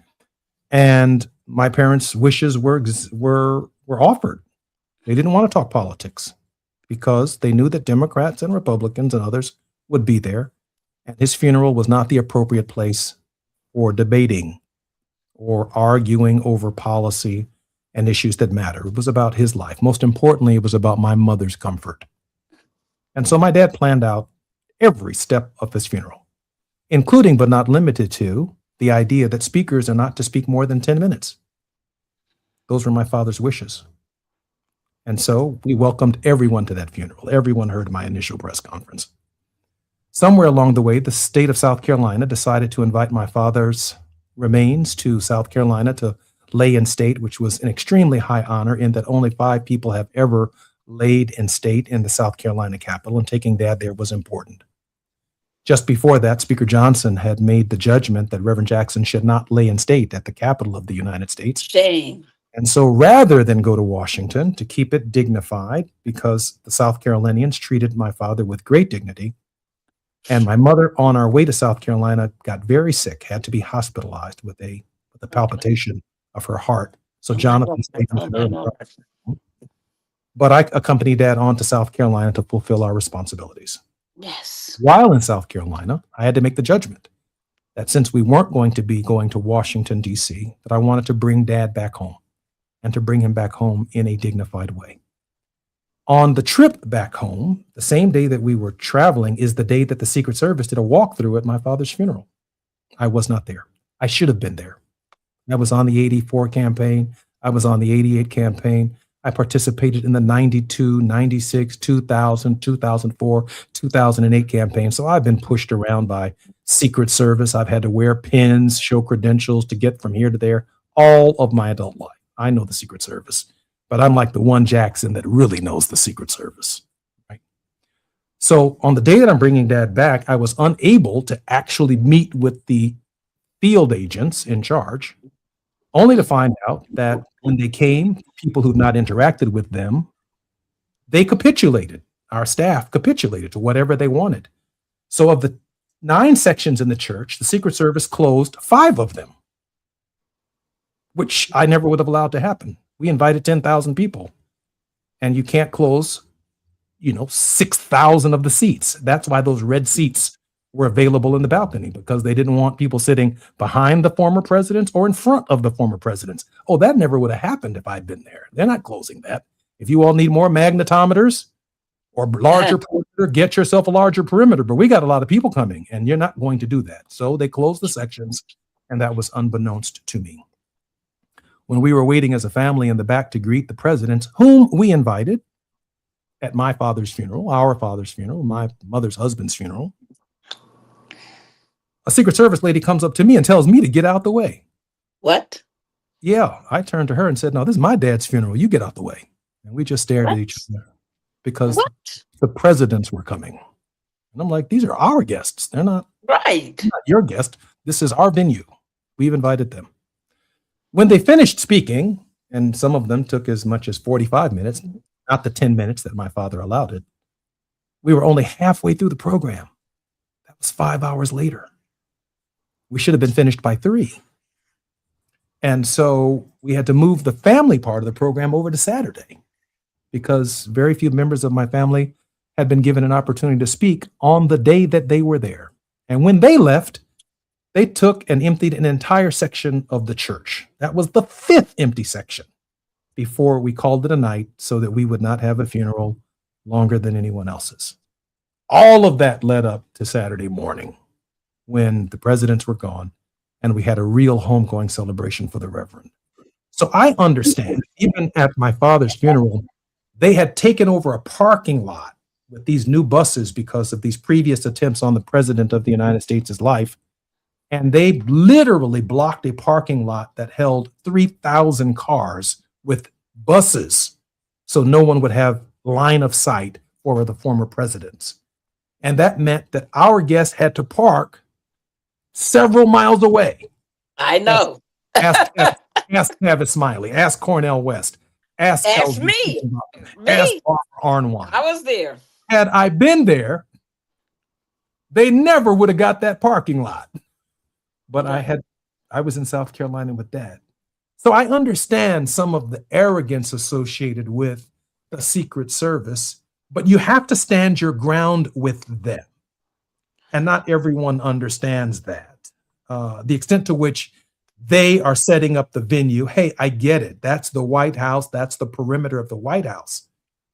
And my parents' wishes were offered. They didn't want to talk politics because they knew that Democrats and Republicans and others would be there. And his funeral was not the appropriate place for debating or arguing over policy and issues that matter. It was about his life. Most importantly, it was about my mother's comfort. And so my dad planned out every step of his funeral, including but not limited to the idea that speakers are not to speak more than 10 minutes. Those were my father's wishes. And so we welcomed everyone to that funeral. Everyone heard my initial press conference. Somewhere along the way, the state of South Carolina decided to invite my father's remains to South Carolina to lay in state, which was an extremely high honor in that only 5 people have ever laid in state in the South Carolina Capitol, and taking Dad there was important. Just before that, Speaker Johnson had made the judgment that Reverend Jackson should not lay in state at the Capitol of the United States. Shame. And so rather than go to Washington to keep it dignified, because the South Carolinians treated my father with great dignity, and my mother on our way to South Carolina got very sick, had to be hospitalized with a palpitation of her heart. So Jonathan stayed with her. But I accompanied Dad on to South Carolina to fulfill our responsibilities. Yes. While in South Carolina, I had to make the judgment that since we weren't going to be going to Washington, D.C., that I wanted to bring Dad back home and to bring him back home in a dignified way. On the trip back home, the same day that we were traveling is the day that the Secret Service did a walkthrough at my father's funeral. I was not there. I should have been there. I was on the 84 campaign. I was on the 88 campaign. I participated in the 92, 96, 2000, 2004, 2008 campaign. So I've been pushed around by Secret Service. I've had to wear pins, show credentials to get from here to there all of my adult life. I know the Secret Service, but I'm like the one Jackson that really knows the Secret Service. Right? So on the day that I'm bringing Dad back, I was unable to actually meet with the field agents in charge, only to find out that when they came, people who'd not interacted with them, they capitulated. Our staff capitulated to whatever they wanted. So of the 9 sections in the church, the Secret Service closed 5 of them, which I never would have allowed to happen. We invited 10,000 people, and you can't close, 6,000 of the seats. That's why those red seats were available in the balcony, because they didn't want people sitting behind the former presidents or in front of the former presidents. Oh, that never would have happened if I'd been there. They're not closing that. If you all need more magnetometers or larger perimeter, get yourself a larger perimeter. But we got a lot of people coming, and you're not going to do that. So they closed the sections, and that was unbeknownst to me. When we were waiting as a family in the back to greet the presidents, whom we invited, at my father's funeral, our father's funeral, my mother's husband's funeral, a Secret Service lady comes up to me and tells me to get out the way. What? Yeah, I turned to her and said, no, this is my dad's funeral. You get out the way. And we just stared at each other because the presidents were coming. And I'm like, these are our guests. They're not, right. Not your guest. This is our venue. We've invited them. When they finished speaking, and some of them took as much as 45 minutes, not the 10 minutes that my father allowed it, we were only halfway through the program. That was 5 hours later. We should have been finished by 3. And so we had to move the family part of the program over to Saturday because very few members of my family had been given an opportunity to speak on the day that they were there. And when they left, they took and emptied an entire section of the church. That was the 5th empty section before we called it a night so that we would not have a funeral longer than anyone else's. All of that led up to Saturday morning when the presidents were gone and we had a real homegoing celebration for the Reverend. So I understand, even at my father's funeral, they had taken over a parking lot with these new buses because of these previous attempts on the President of the United States' life. And they literally blocked a parking lot that held 3,000 cars with buses so no one would have line of sight for the former presidents. And that meant that our guests had to park several miles away. I know. Ask Tavis Smiley, ask Cornel West, ask me. Ask Arnwan. I was there. Had I been there, they never would have got that parking lot. But I was in South Carolina with Dad. So I understand some of the arrogance associated with the Secret Service, but you have to stand your ground with them. And not everyone understands that. The extent to which they are setting up the venue, hey, I get it. That's the White House. That's the perimeter of the White House.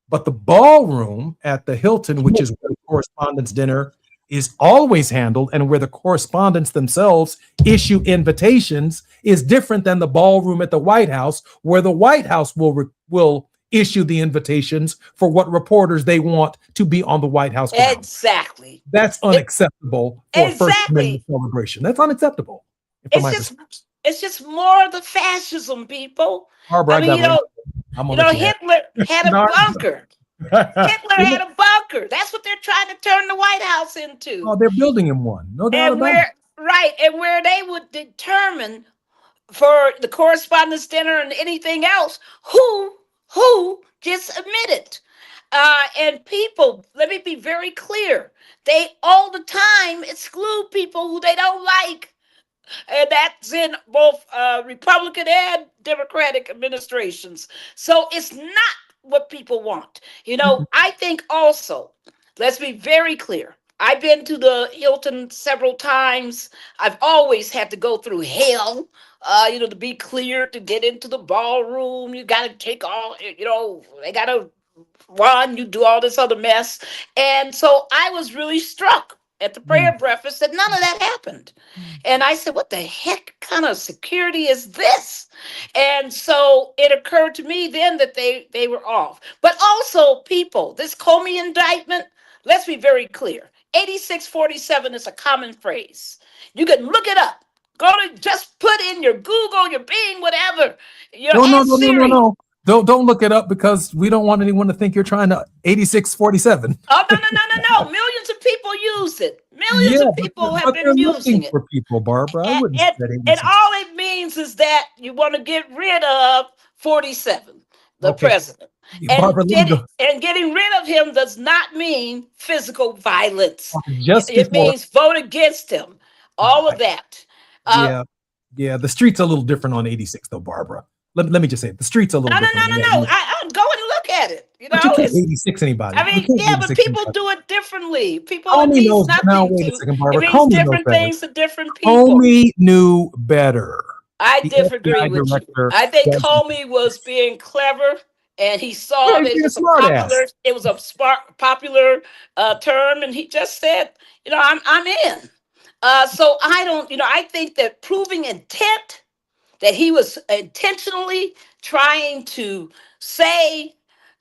But the ballroom at the Hilton, which is where the correspondence dinner is always handled and where the correspondents themselves issue invitations, is different than the ballroom at the White House, where the White House will issue the invitations for what reporters they want to be on the White House grounds. Exactly. That's unacceptable for a First Amendment celebration. That's unacceptable. It's just more of the fascism, people. Barbara, I mean, Hitler had a bunker. Hitler had a bunker. That's what they're trying to turn the White House into. Oh, they're building him one. No doubt about it. Right, and where they would determine for the correspondence dinner and anything else who gets admitted. And people, let me be very clear, they all the time exclude people who they don't like. And that's in both Republican and Democratic administrations. So it's not what people want. You know, I think also, let's be very clear. I've been to the Hilton several times. I've always had to go through hell, to be clear, to get into the ballroom. You got to take all, they got to run, you do all this other mess. And so I was really struck at the prayer breakfast that none of that happened. And I said, what the heck kind of security is this? And so it occurred to me then that they were off. But also, people, this Comey indictment, let's be very clear. 8647 is a common phrase. You can look it up. Go to just put in your Google, your Bing, whatever. No. Don't look it up because we don't want anyone to think you're trying to 8647. Oh, no. Millions of people use it. Millions of people have been using it. For people, Barbara. And all it means is that you want to get rid of 47, the president. And getting rid of him does not mean physical violence. It means vote against him. All of that. Yeah. The street's a little different on 86, though, Barbara. Let me just say it. The street's a little different. No. I'll go and look at it. You can't 86 anybody. I mean, but people do it differently. It means nothing. It means different things to different people. Comey knew better. I disagree with you. I think Comey was being clever, and he saw that it was a popular term, and he just said, I'm in. So I think that proving intent, that he was intentionally trying to say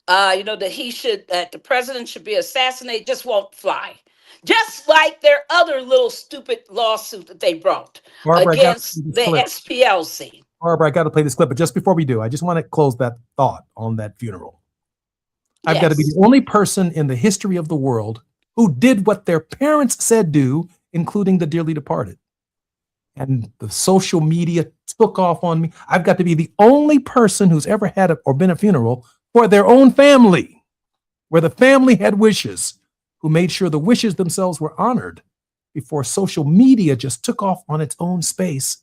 that the president should be assassinated just won't fly. Just like their other little stupid lawsuit that they brought Barbara, against the SPLC. Barbara, I got to play this clip, but just before we do, I just want to close that thought on that funeral. I've got to be the only person in the history of the world who did what their parents said do, including the dearly departed. And the social media took off on me. I've got to be the only person who's ever had or been a funeral for their own family, where the family had wishes, who made sure the wishes themselves were honored before social media just took off on its own space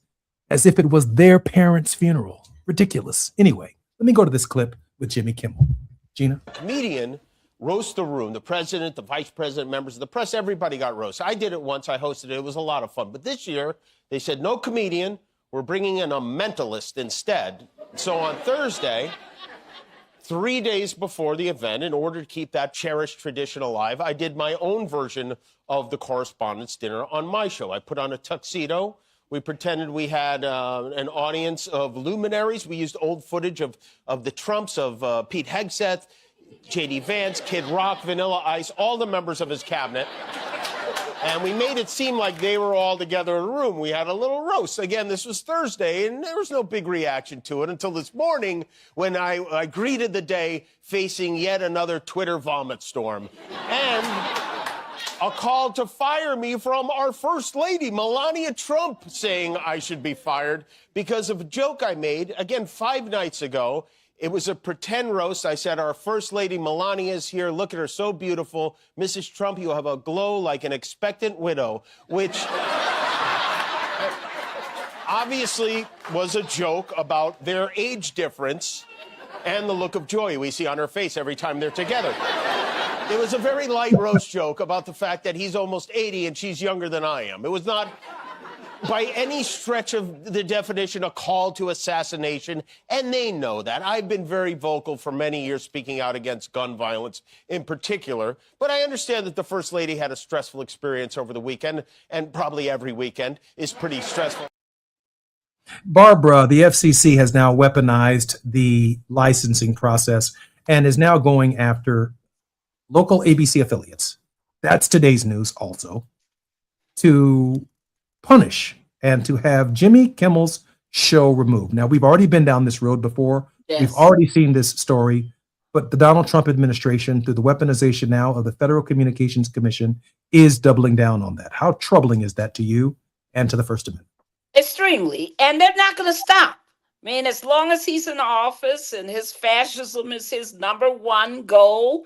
as if it was their parents' funeral. Ridiculous. Anyway, let me go to this clip with Jimmy Kimmel. Gina? Comedian roast the room. The president, the vice president, members of the press, everybody got roasted. I did it once. I hosted it. It was a lot of fun. But this year, they said, no comedian. We're bringing in a mentalist instead. So on Thursday, 3 days before the event, in order to keep that cherished tradition alive, I did my own version of the Correspondents' Dinner on my show. I put on a tuxedo. We pretended we had an audience of luminaries. We used old footage of the Trumps, of Pete Hegseth, J.D. Vance, Kid Rock, Vanilla Ice, all the members of his cabinet. And we made it seem like they were all together in a room. We had a little roast. Again, this was Thursday, and there was no big reaction to it until this morning when I greeted the day facing yet another Twitter vomit storm. And a call to fire me from our First Lady, Melania Trump, saying I should be fired because of a joke I made, again, 5 nights ago. It was a pretend roast. I said, our First Lady Melania is here. Look at her, so beautiful. Mrs. Trump, you have a glow like an expectant widow, which obviously was a joke about their age difference and the look of joy we see on her face every time they're together. It was a very light roast joke about the fact that he's almost 80 and she's younger than I am. It was not, by any stretch of the definition, a call to assassination, and they know that. I've been very vocal for many years speaking out against gun violence in particular, but I understand that the First Lady had a stressful experience over the weekend, and probably every weekend is pretty stressful. Barbara, the FCC has now weaponized the licensing process and is now going after local ABC affiliates. That's today's news also, to punish and to have Jimmy Kimmel's show removed. Now, we've already been down this road before. Yes. We've already seen this story, but the Donald Trump administration, through the weaponization now of the Federal Communications Commission, is doubling down on that. How troubling is that to you and to the First Amendment? Extremely. And they're not going to stop. I mean, as long as he's in office and his fascism is his number one goal,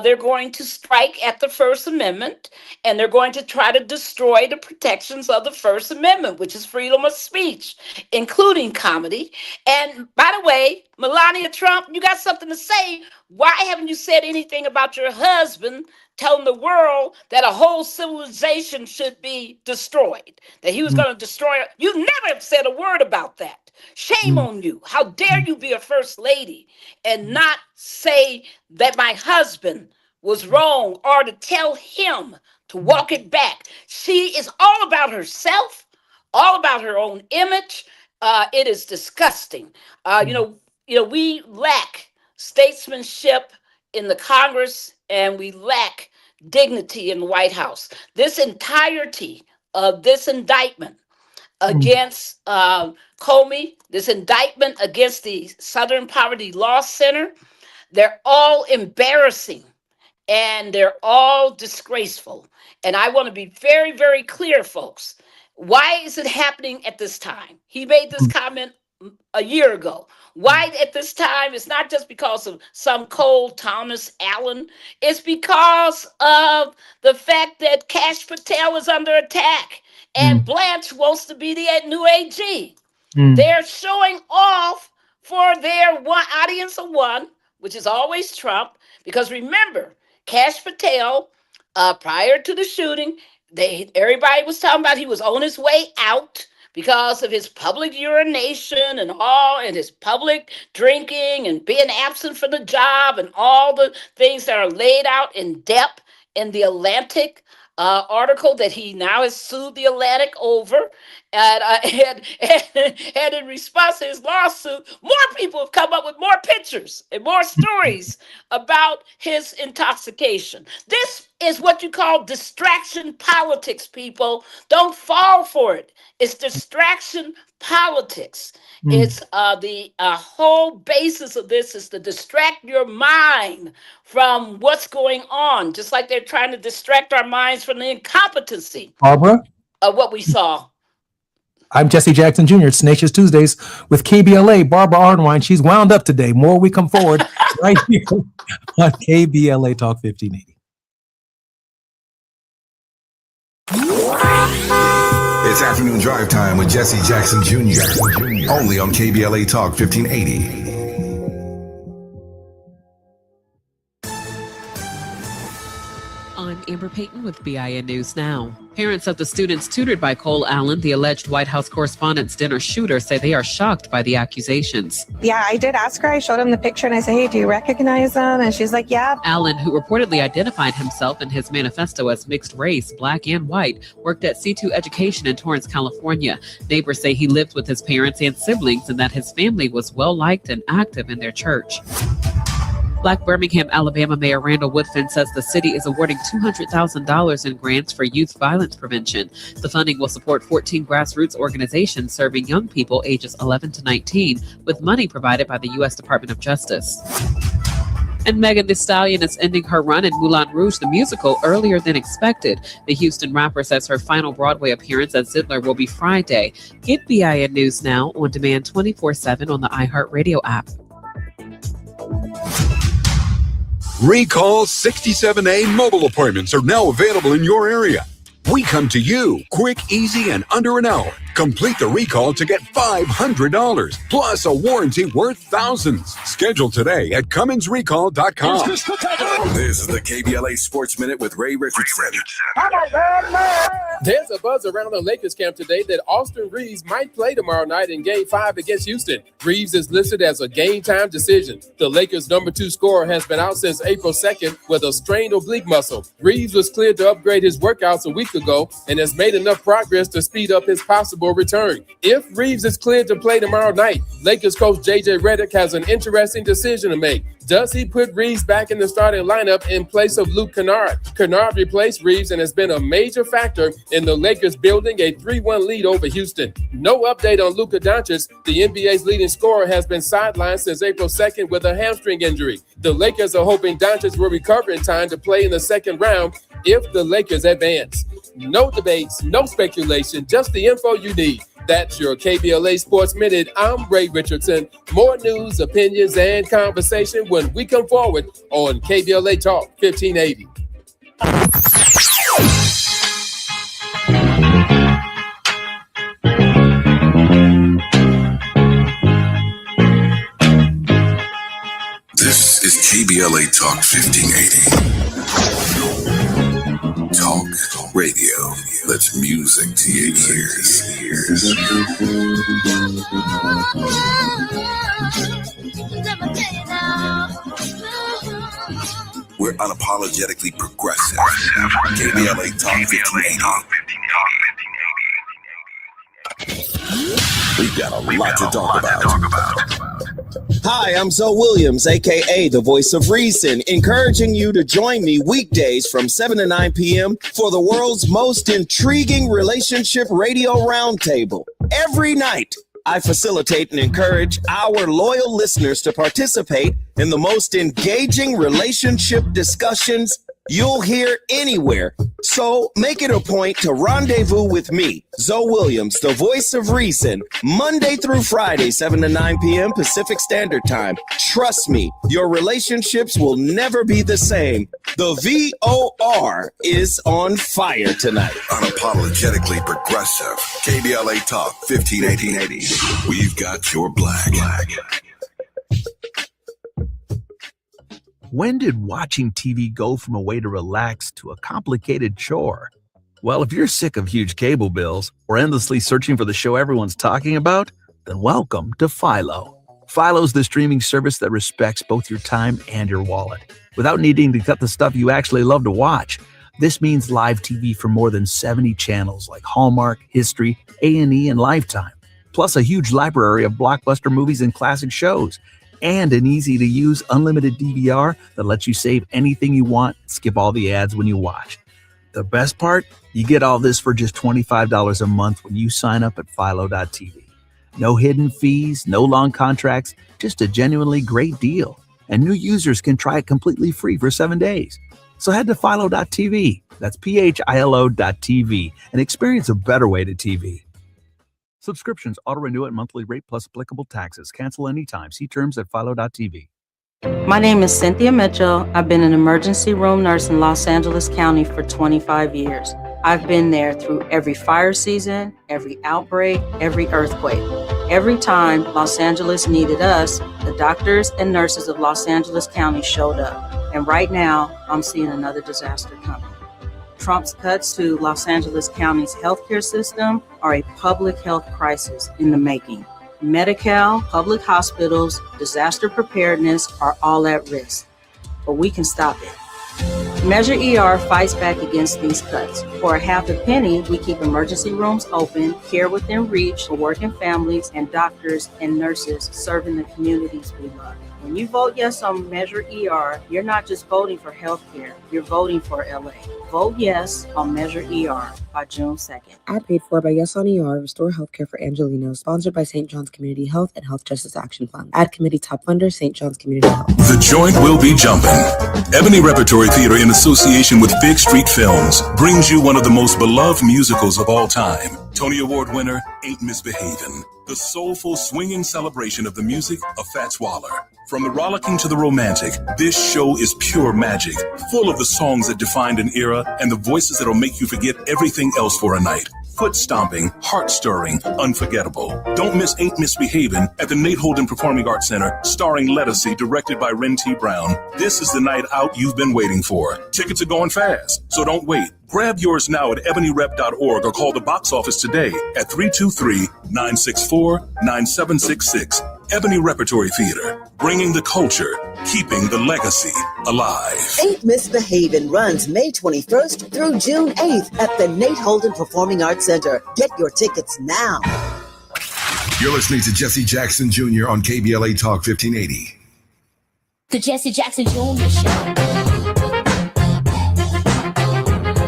they're going to strike at the First Amendment, and they're going to try to destroy the protections of the First Amendment, which is freedom of speech, including comedy. And by the way, Melania Trump, you got something to say. Why haven't you said anything about your husband telling the world that a whole civilization should be destroyed, that he was going to destroy it? You never have said a word about that. Shame on you. How dare you be a First Lady and not say that my husband was wrong or to tell him to walk it back. She is all about herself, all about her own image. It is disgusting. We lack statesmanship in the Congress, and we lack dignity in the White House. This entirety of this indictment against Comey, this indictment against the Southern Poverty Law Center, they're all embarrassing and they're all disgraceful. And I want to be very, very clear, folks. Why is it happening at this time? He made this comment a year ago. Why at this time? It's not just because of some cold Thomas Allen. It's because of the fact that Kash Patel is under attack and Blanche wants to be the new AG. They're showing off for their one audience of one, which is always Trump. Because remember, Kash Patel, prior to the shooting, everybody was talking about he was on his way out because of his public urination and all, and his public drinking and being absent from the job and all the things that are laid out in depth in the Atlantic article that he now has sued the Atlantic over. And in response to his lawsuit, more people have come up with more pictures and more stories about his intoxication. This is what you call distraction politics, people. Don't fall for it. It's distraction politics. It's the whole basis of this is to distract your mind from what's going on, just like they're trying to distract our minds from the incompetency Barbara? of what we saw. I'm Jesse Jackson Jr. It's Tenacious Tuesdays with KBLA. Barbara Arnwine, she's wound up today. More we come forward right here on KBLA Talk 1580. It's afternoon drive time with Jesse Jackson Jr. Only on KBLA Talk 1580. I'm Amber Payton with BIN News Now. Parents of the students tutored by Cole Allen, the alleged White House Correspondents' Dinner shooter, say they are shocked by the accusations. Yeah, I did ask her. I showed him the picture and I said, hey, do you recognize him? And she's like, yeah. Allen, who reportedly identified himself in his manifesto as mixed race, black and white, worked at C2 Education in Torrance, California. Neighbors say he lived with his parents and siblings and that his family was well-liked and active in their church. Black Birmingham, Alabama Mayor Randall Woodfin says the city is awarding $200,000 in grants for youth violence prevention. The funding will support 14 grassroots organizations serving young people ages 11 to 19, with money provided by the U.S. Department of Justice. And Megan Thee Stallion is ending her run in Moulin Rouge, the musical, earlier than expected. The Houston rapper says her final Broadway appearance as Zidler will be Friday. Get BIN News Now on demand 24/7 on the iHeartRadio app. Recall 67A mobile appointments are now available in your area. We come to you quick, easy, and under an hour. Complete the recall to get $500 plus a warranty worth thousands. Schedule today at CumminsRecall.com. This is the KBLA Sports Minute with Ray Richardson. There's a buzz around the Lakers camp today that Austin Reeves might play tomorrow night in Game 5 against Houston. Reeves is listed as a game-time decision. The Lakers' number 2 scorer has been out since April 2nd with a strained oblique muscle. Reeves was cleared to upgrade his workouts a week ago and has made enough progress to speed up his possible return. If Reeves is cleared to play tomorrow night, Lakers coach JJ Redick has an interesting decision to make. Does he put Reeves back in the starting lineup in place of Luke Kennard? Kennard replaced Reeves and has been a major factor in the Lakers building a 3-1 lead over Houston. No update on Luka Doncic. The NBA's leading scorer has been sidelined since April 2nd with a hamstring injury. The Lakers are hoping Doncic will recover in time to play in the second round if the Lakers advance. No debates, no speculation, just the info you need. That's your KBLA Sports Minute. I'm Ray Richardson. More news, opinions, and conversation when we come forward on KBLA Talk 1580. This is KBLA Talk 1580. Talk radio. That's music to your ears. We're unapologetically progressive. KBLA Talk 1580. We've got a lot to talk about. Hi, I'm Zoe Williams, aka the Voice of Reason, encouraging you to join me weekdays from 7 to 9 p.m. for the world's most intriguing relationship radio roundtable. Every night, I facilitate and encourage our loyal listeners to participate in the most engaging relationship discussions you'll hear anywhere. So make it a point to rendezvous with me, Zoe Williams, the Voice of Reason, Monday through Friday, 7 to 9 p.m. Pacific Standard Time. Trust me, your relationships will never be the same. The VOR is on fire tonight. Unapologetically progressive. KBLA Talk 1580. We've got your black. When did watching TV go from a way to relax to a complicated chore? Well, if you're sick of huge cable bills or endlessly searching for the show everyone's talking about, then welcome to Philo. Philo's the streaming service that respects both your time and your wallet without needing to cut the stuff you actually love to watch. This means live TV for more than 70 channels like Hallmark, History, A&E, and Lifetime, plus a huge library of blockbuster movies and classic shows, and an easy-to-use unlimited DVR that lets you save anything you want, skip all the ads when you watch. The best part? You get all this for just $25 a month when you sign up at Philo.tv. No hidden fees, no long contracts, just a genuinely great deal. And new users can try it completely free for 7 days. So head to Philo.tv, that's PHILO.tv, and experience a better way to TV. Subscriptions auto-renew at monthly rate plus applicable taxes. Cancel anytime. See terms at Philo.tv. My name is Cynthia Mitchell. I've been an emergency room nurse in Los Angeles County for 25 years. I've been there through every fire season, every outbreak, every earthquake. Every time Los Angeles needed us, the doctors and nurses of Los Angeles County showed up. And right now, I'm seeing another disaster coming. Trump's cuts to Los Angeles County's healthcare system are a public health crisis in the making. Medi-Cal, public hospitals, disaster preparedness are all at risk, but we can stop it. Measure ER fights back against these cuts. For a half a penny, we keep emergency rooms open, care within reach for working families, and doctors and nurses serving the communities we love. When you vote yes on Measure ER, you're not just voting for healthcare, you're voting for LA. Vote yes on Measure ER by June 2nd. Ad paid for by Yes on ER, Restore Healthcare for Angelinos, sponsored by St. John's Community Health and Health Justice Action Fund. Ad committee top funder, St. John's Community Health. The joint will be jumping. Ebony Repertory Theater, in association with Big Street Films, brings you one of the most beloved musicals of all time. Tony Award winner, Ain't Misbehavin'. The soulful, swinging celebration of the music of Fats Waller. From the rollicking to the romantic, this show is pure magic, full of the songs that defined an era and the voices that'll make you forget everything else for a night. Foot stomping, heart stirring, unforgettable. Don't miss Ain't Misbehavin' at the Nate Holden Performing Arts Center, starring Lettucey, directed by Ren T. Brown. This is the night out you've been waiting for. Tickets are going fast, so don't wait. Grab yours now at ebonyrep.org or call the box office today at 323-964-9766. Ebony Repertory Theater, bringing the culture, keeping the legacy alive. Ain't Misbehavin' runs May 21st through June 8th at the Nate Holden Performing Arts Center. Get your tickets now. You're listening to Jesse Jackson Jr. on KBLA Talk 1580. The Jesse Jackson Jr. Show.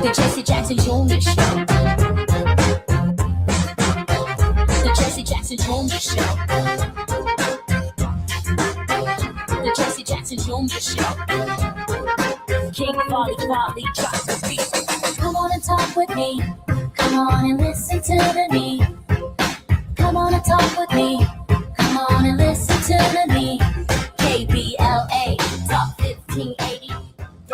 The Jesse Jackson Jr. Show. The Jesse Jackson Jr. Show. The Jesse Jackson Jr. Show. King Volley drops the beat. Come on and talk with me. Come on and listen to the me. Come on and talk with me. Come on and listen to the me. KBLA Talk 1580.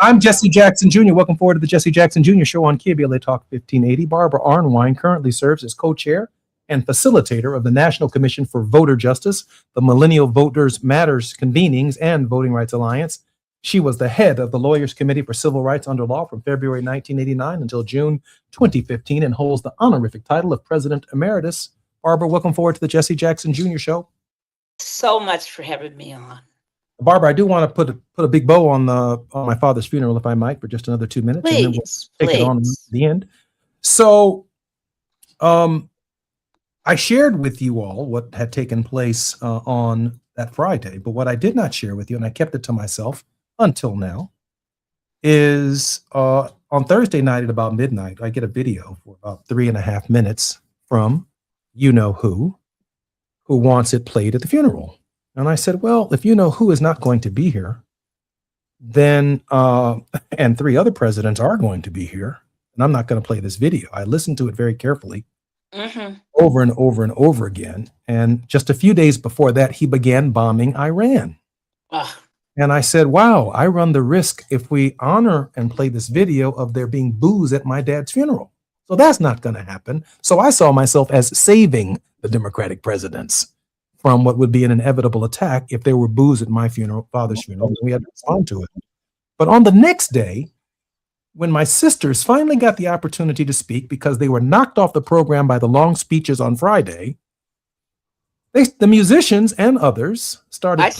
I'm Jesse Jackson Jr. Welcome forward to the Jesse Jackson Jr. Show on KBLA Talk 1580. Barbara Arnwine currently serves as co-chair and facilitator of the National Commission for Voter Justice, the Millennial Voters Matters Convenings, and Voting Rights Alliance. She was the head of the Lawyers Committee for Civil Rights under law from February 1989 until June 2015 and holds the honorific title of President Emeritus. Barbara, welcome forward to the Jesse Jackson Jr. Show. So much for having me on. Barbara, I do want to put a big bow on my father's funeral, if I might, for just another 2 minutes. Please, and then we'll take it on at the end. So, I shared with you all what had taken place on that Friday, but what I did not share with you, and I kept it to myself until now, is on Thursday night at about midnight, I get a video for about 3.5 minutes from you-know-who wants it played at the funeral. And I said, well, if you-know-who is not going to be here, then, and 3 other presidents are going to be here, and I'm not going to play this video. I listened to it very carefully. Over and over and over again. And just a few days before that, he began bombing Iran. And I said, wow, I run the risk if we honor and play this video of there being booze at my dad's funeral. So that's not going to happen. So I saw myself as saving the Democratic presidents from what would be an inevitable attack if there were booze at my father's funeral. We had to respond to it. But on the next day, when my sisters finally got the opportunity to speak because they were knocked off the program by the long speeches on Friday, the musicians and others started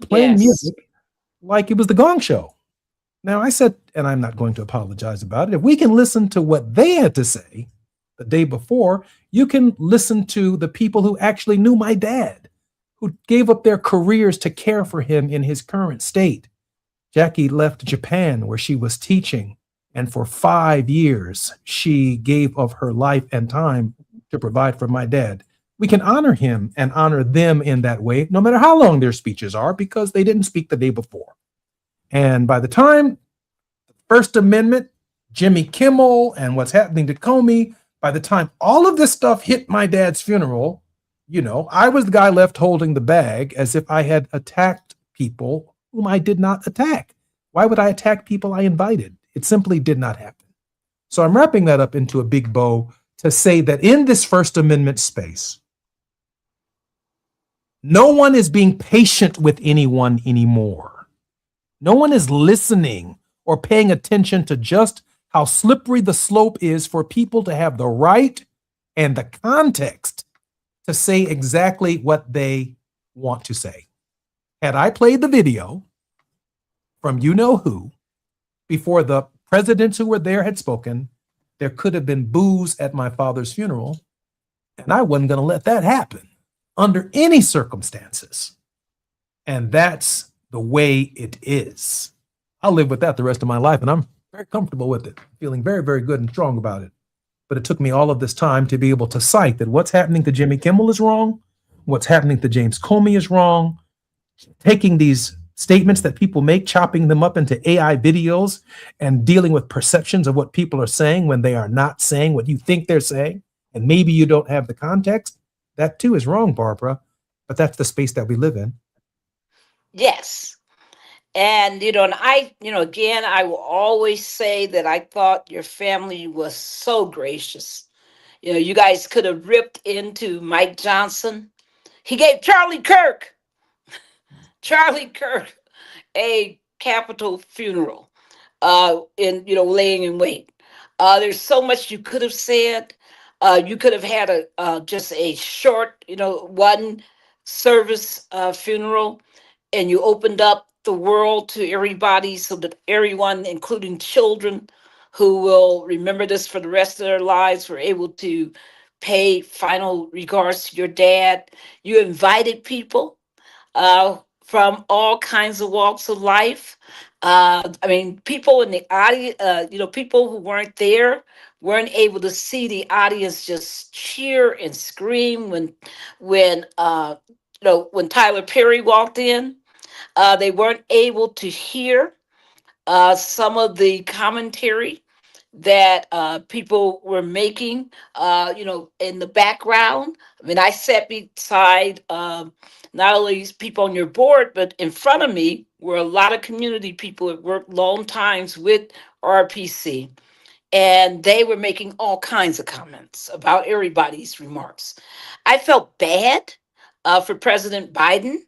playing music like it was the Gong Show. Now, I said, and I'm not going to apologize about it, if we can listen to what they had to say the day before, you can listen to the people who actually knew my dad, who gave up their careers to care for him in his current state. Jackie left Japan, where she was teaching, and for 5 years, she gave of her life and time to provide for my dad. We can honor him and honor them in that way, no matter how long their speeches are, because they didn't speak the day before. And by the time the First Amendment, Jimmy Kimmel, and what's happening to Comey, by the time all of this stuff hit my dad's funeral, you know, I was the guy left holding the bag as if I had attacked people whom I did not attack. Why would I attack people I invited? It simply did not happen. So I'm wrapping that up into a big bow to say that in this First Amendment space, no one is being patient with anyone anymore. No one is listening or paying attention to just how slippery the slope is for people to have the right and the context to say exactly what they want to say. Had I played the video from you know who before the presidents who were there had spoken, there could have been boos at my father's funeral, and I wasn't going to let that happen under any circumstances. And that's the way it is. I'll live with that the rest of my life, and I'm very comfortable with it, feeling very, very good and strong about it. But it took me all of this time to be able to cite that what's happening to Jimmy Kimmel is wrong, what's happening to James Comey is wrong, taking these statements that people make, chopping them up into AI videos, and dealing with perceptions of what people are saying when they are not saying what you think they're saying, and maybe you don't have the context. That too is wrong, Barbara, but that's the space that we live in. Yes. And, again, I will always say that I thought your family was so gracious. You guys could have ripped into Mike Johnson. He gave Charlie Kirk a Capitol funeral, laying in wait. There's so much you could have said. You could have had just a short, one service funeral, and you opened up the world to everybody so that everyone, including children who will remember this for the rest of their lives, were able to pay final regards to your dad. You invited people from all kinds of walks of life. People in the audience, people who weren't there weren't able to see the audience just cheer and scream when Tyler Perry walked in. They weren't able to hear some of the commentary that people were making, in the background. I sat beside not only these people on your board, but in front of me were a lot of community people that worked long times with RPC. And they were making all kinds of comments about everybody's remarks. I felt bad for President Biden.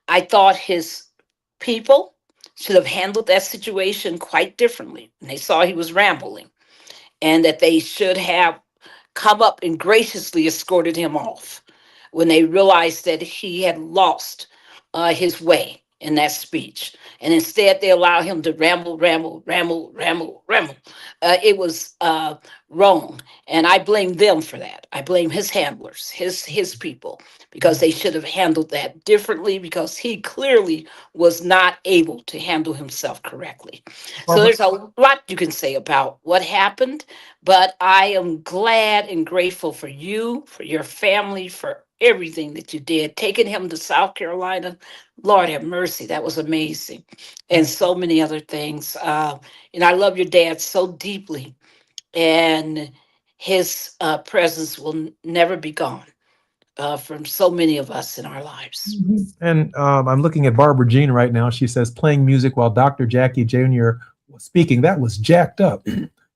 I thought his people should have handled that situation quite differently. And they saw he was rambling, and that they should have come up and graciously escorted him off when they realized that he had lost his way in that speech. And instead they allow him to ramble. It was wrong. And I blame them for that. I blame his handlers, his people, because they should have handled that differently, because he clearly was not able to handle himself correctly. So there's a lot you can say about what happened, but I am glad and grateful for you, for your family, for everything that you did. Taking him to South Carolina, Lord have mercy, that was amazing. And so many other things. I love your dad so deeply, and his presence will never be gone from so many of us in our lives. And I'm looking at Barbara Jean right now. She says, playing music while Dr. Jackie Jr. was speaking. That was jacked up.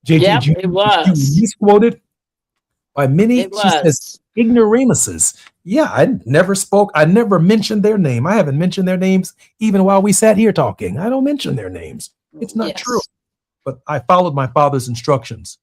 Yep, it was. He's quoted by many, she says, ignoramuses. Yeah, I never spoke. I never mentioned their name. I haven't mentioned their names even while we sat here talking. I don't mention their names. It's not true. But I followed my father's instructions.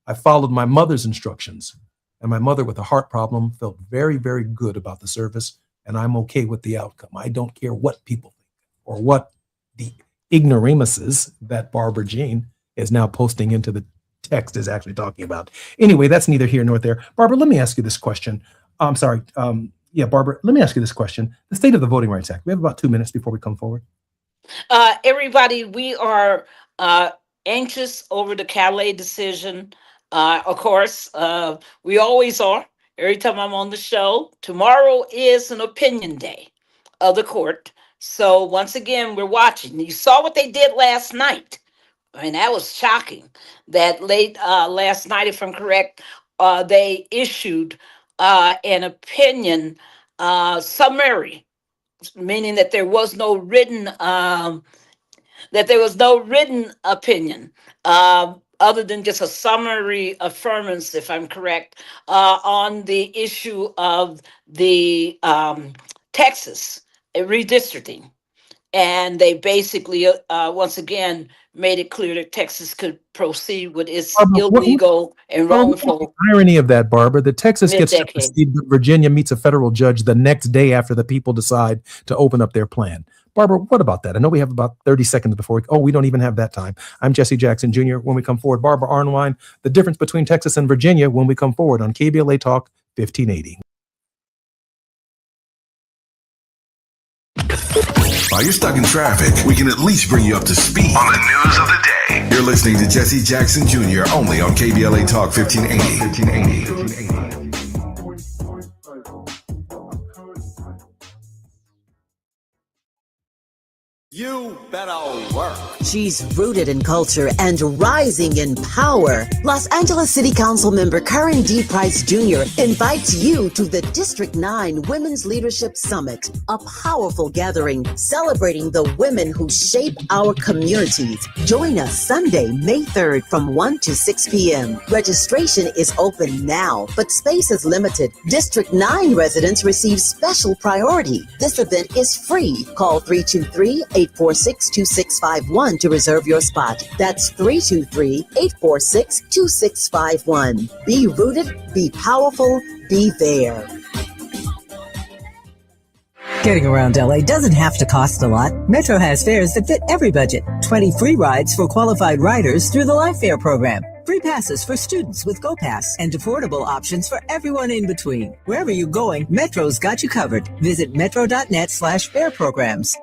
I followed my mother's instructions. And my mother, with a heart problem, felt very, very good about the service. And I'm okay with the outcome. I don't care what people think or what the ignoramuses that Barbara Jean is now posting into the text is actually talking about. Anyway, that's neither here nor there. Barbara, let me ask you this question. I'm sorry. Barbara, let me ask you this question. The state of the Voting Rights Act. We have about 2 minutes before we come forward. Everybody, we are anxious over the Calais decision. Of course, we always are. Every time I'm on the show, tomorrow is an opinion day of the court. So once again, we're watching. You saw what they did last night. I mean, that was shocking. That late last night, if I'm correct, they issued an opinion summary, meaning that there was no written opinion other than just a summary affirmance, if I'm correct, on the issue of the Texas redistricting. And they basically, once again, made it clear that Texas could proceed with its illegal and wrongful. The irony of that, Barbara, that Texas gets to proceed, but Virginia meets a federal judge the next day after the people decide to open up their plan. Barbara, what about that? I know we have about 30 seconds before. We don't even have that time. I'm Jesse Jackson Jr. When we come forward, Barbara Arnwine, the difference between Texas and Virginia when we come forward on KBLA Talk 1580. While you're stuck in traffic, we can at least bring you up to speed on the news of the day. You're listening to Jesse Jackson Jr. only on KBLA Talk 1580. You better work. She's rooted in culture and rising in power. Los Angeles City Council member Karen D. Price Jr. invites you to the District 9 Women's Leadership Summit, a powerful gathering celebrating the women who shape our communities. Join us Sunday, May 3rd from 1 to 6 p.m. Registration is open now, but space is limited. District 9 residents receive special priority. This event is free. Call 323-846-2651 to reserve your spot. That's 323-846-2651. Be rooted, be powerful, be there. Getting around LA doesn't have to cost a lot. Metro has fares that fit every budget. 20 free rides for qualified riders through the Life Fare program. Free passes for students with GoPass and affordable options for everyone in between. Wherever you're going, Metro's got you covered. Visit metro.net/fare programs.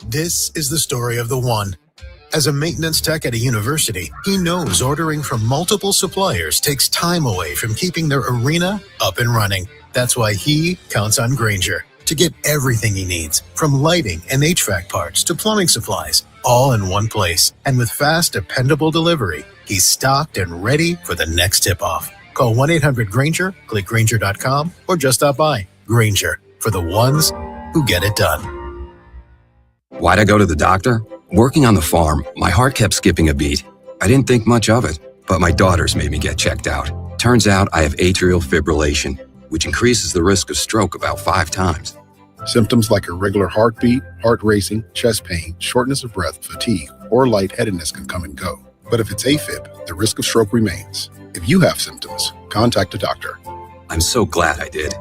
This is the story of the one. As a maintenance tech at a university, he knows ordering from multiple suppliers takes time away from keeping their arena up and running. That's why he counts on Grainger to get everything he needs, from lighting and HVAC parts to plumbing supplies, all in one place. And with fast, dependable delivery, he's stocked and ready for the next tip-off. Call 1-800-GRAINGER, click Grainger.com, or just stop by. Grainger, for the ones who get it done. Why'd I go to the doctor? Working on the farm, my heart kept skipping a beat. I didn't think much of it, but my daughters made me get checked out. Turns out I have atrial fibrillation, which increases the risk of stroke about 5 times. Symptoms like irregular heartbeat, heart racing, chest pain, shortness of breath, fatigue, or lightheadedness can come and go. But if it's AFib, the risk of stroke remains. If you have symptoms, contact a doctor. I'm so glad I did.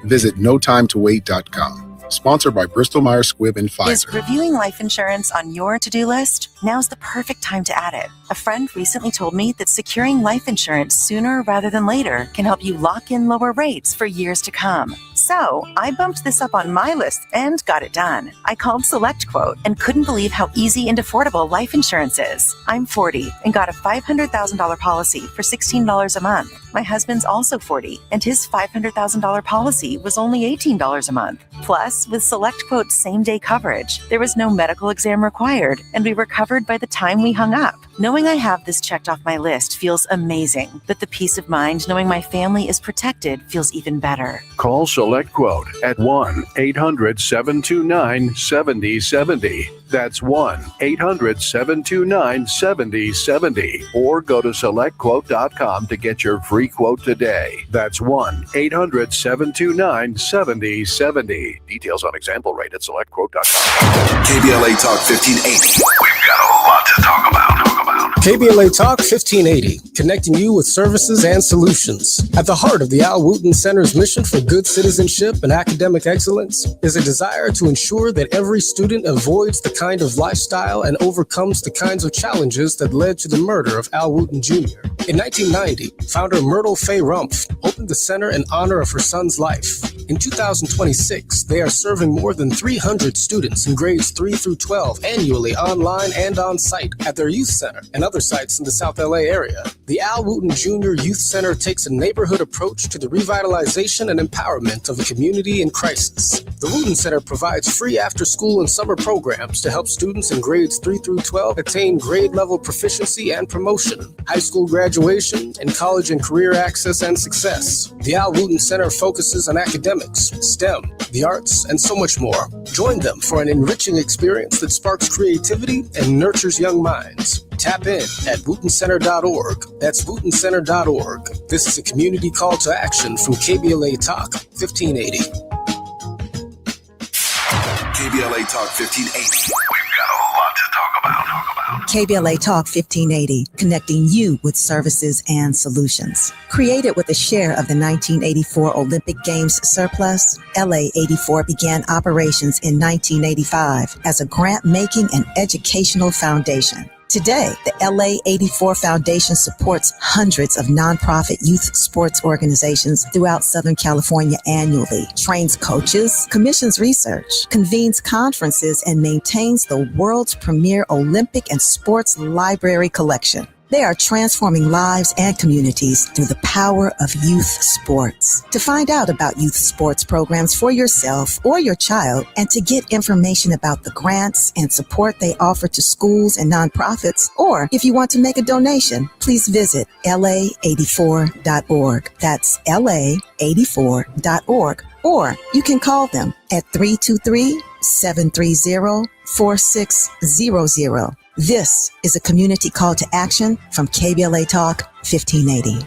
Visit notimetowait.com. Sponsored by Bristol Myers Squibb and Pfizer. Is reviewing life insurance on your to-do list? Now's the perfect time to add it. A friend recently told me that securing life insurance sooner rather than later can help you lock in lower rates for years to come. So I bumped this up on my list and got it done. I called SelectQuote and couldn't believe how easy and affordable life insurance is. I'm 40 and got a $500,000 policy for $16 a month. My husband's also 40 and his $500,000 policy was only $18 a month. Plus, with SelectQuote's same-day coverage, there was no medical exam required, and we were covered by the time we hung up. Knowing I have this checked off my list feels amazing, but the peace of mind knowing my family is protected feels even better. Call SelectQuote at 1-800-729-7070. That's 1-800-729-7070. Or go to SelectQuote.com to get your free quote today. That's 1-800-729-7070. Details on example rate at SelectQuote.com. KBLA Talk 1580. We've got a lot to talk about. KBLA Talk 1580, connecting you with services and solutions. At the heart of the Al Wooten Center's mission for good citizenship and academic excellence is a desire to ensure that every student avoids the kind of lifestyle and overcomes the kinds of challenges that led to the murder of Al Wooten Jr. In 1990, founder Myrtle Fay Rumpf opened the center in honor of her son's life. In 2026, they are serving more than 300 students in grades 3 through 12 annually online and on site at their youth center and other sites in the South LA area. The Al Wooten Jr. Youth Center takes a neighborhood approach to the revitalization and empowerment of a community in crisis. The Wooten Center provides free after-school and summer programs to help students in grades 3 through 12 attain grade-level proficiency and promotion, high school graduation, and college and career access and success. The Al Wooten Center focuses on academics, STEM, the arts, and so much more. Join them for an enriching experience that sparks creativity and nurtures young minds. Tap in at wootencenter.org. That's wootencenter.org. This is a community call to action from KBLA Talk 1580. KBLA Talk 1580. We've got a lot to talk about. KBLA Talk 1580, connecting you with services and solutions. Created with a share of the 1984 Olympic Games surplus, LA 84 began operations in 1985 as a grant-making and educational foundation. Today, the LA 84 Foundation supports hundreds of nonprofit youth sports organizations throughout Southern California annually, trains coaches, commissions research, convenes conferences, and maintains the world's premier Olympic and sports library collection. They are transforming lives and communities through the power of youth sports. To find out about youth sports programs for yourself or your child, and to get information about the grants and support they offer to schools and nonprofits, or if you want to make a donation, please visit la84.org. That's la84.org. Or you can call them at 323-730-4600. This is a community call to action from KBLA Talk 1580.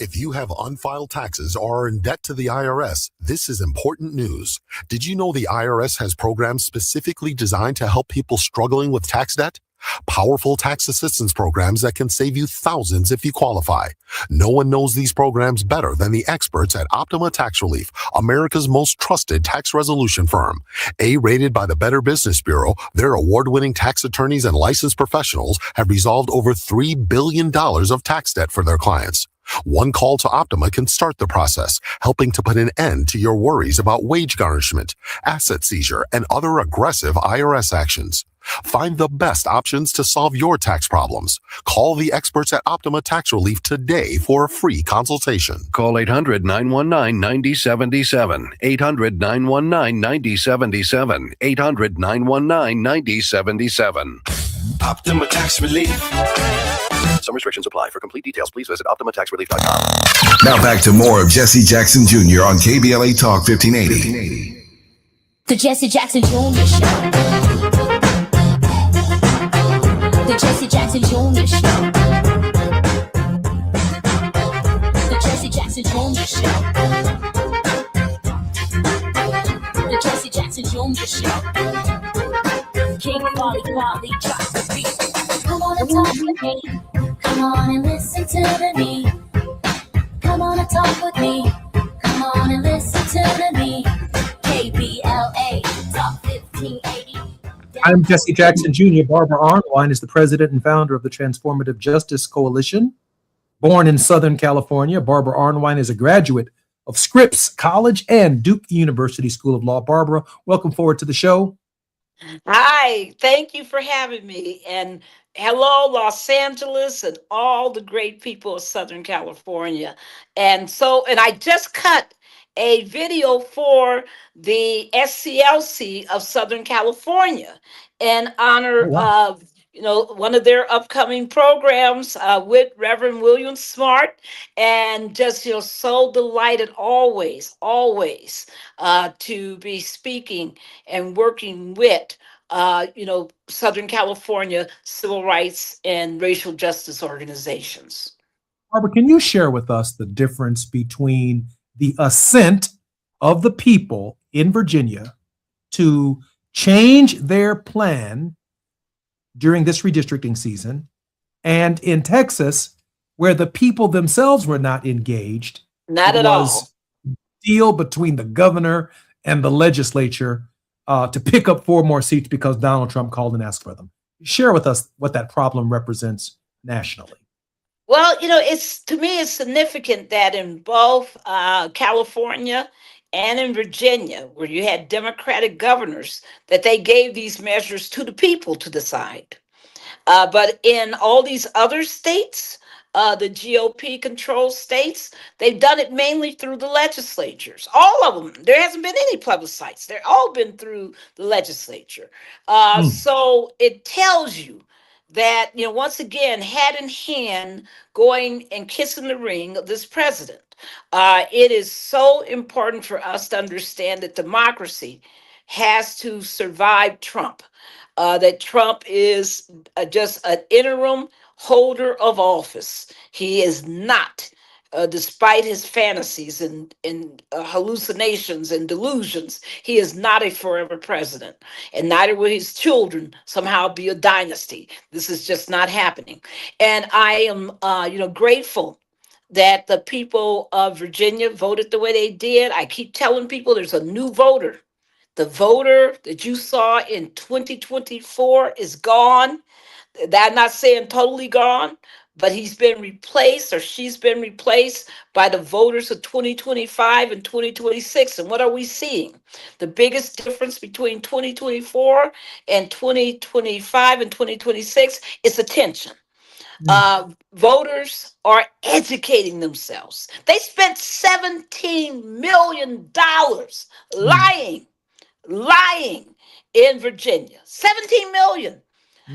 If you have unfiled taxes or are in debt to the IRS, this is important news. Did you know the IRS has programs specifically designed to help people struggling with tax debt? Powerful tax assistance programs that can save you thousands if you qualify. No one knows these programs better than the experts at Optima Tax Relief, America's most trusted tax resolution firm. A-rated by the Better Business Bureau, their award-winning tax attorneys and licensed professionals have resolved over $3 billion of tax debt for their clients. One call to Optima can start the process, helping to put an end to your worries about wage garnishment, asset seizure, and other aggressive IRS actions. Find the best options to solve your tax problems. Call the experts at Optima Tax Relief today for a free consultation. Call 800-919-9077. 800-919-9077. 800-919-9077. Optima Tax Relief. Some restrictions apply. For complete details, please visit OptimaTaxRelief.com. Now back to more of Jesse Jackson Jr. on KBLA Talk 1580. The Jesse Jackson Jr. Show. The Jesse Jackson Jr. Show. The Jesse Jackson Jr. Show. The Jesse Jackson Jr. Show. King Quality drops the beat. Come on and talk with me. Come on and listen to me. Come on and talk with me. Come on and listen to me. KBLA Talk 1580. I'm Jesse Jackson Jr. Barbara Arnwine is the president and founder of the Transformative Justice Coalition. Born in Southern California, Barbara Arnwine is a graduate of Scripps College and Duke University School of Law. Barbara, welcome forward to the show. Hi, thank you for having me. And hello, Los Angeles and all the great people of Southern California. And I just cut a video for the SCLC of Southern California in honor of one of their upcoming programs with Reverend William Smart, and just so delighted always to be speaking and working with Southern California civil rights and racial justice organizations. Barbara, can you share with us the difference between the assent of the people in Virginia to change their plan during this redistricting season. And in Texas, where the people themselves were not engaged, Not it at was all. a deal between the governor and the legislature to pick up 4 more seats because Donald Trump called and asked for them. Share with us what that problem represents nationally. Well, to me, it's significant that in both California and in Virginia, where you had Democratic governors, that they gave these measures to the people to decide. But in all these other states, the GOP controlled states, they've done it mainly through the legislatures. All of them. There hasn't been any plebiscites. They're all been through the legislature. So it tells you that, once again, hand in hand, going and kissing the ring of this president. It is so important for us to understand that democracy has to survive Trump. That Trump is just an interim holder of office. He is not, despite his fantasies and hallucinations and delusions, he is not a forever president. And neither will his children somehow be a dynasty. This is just not happening. And I am, grateful that the people of Virginia voted the way they did. I keep telling people there's a new voter. The voter that you saw in 2024 is gone. I'm not saying totally gone, but he's been replaced or she's been replaced by the voters of 2025 and 2026. And what are we seeing? The biggest difference between 2024 and 2025 and 2026 is attention. Voters are educating themselves. They spent $17 million lying in Virginia. 17 million.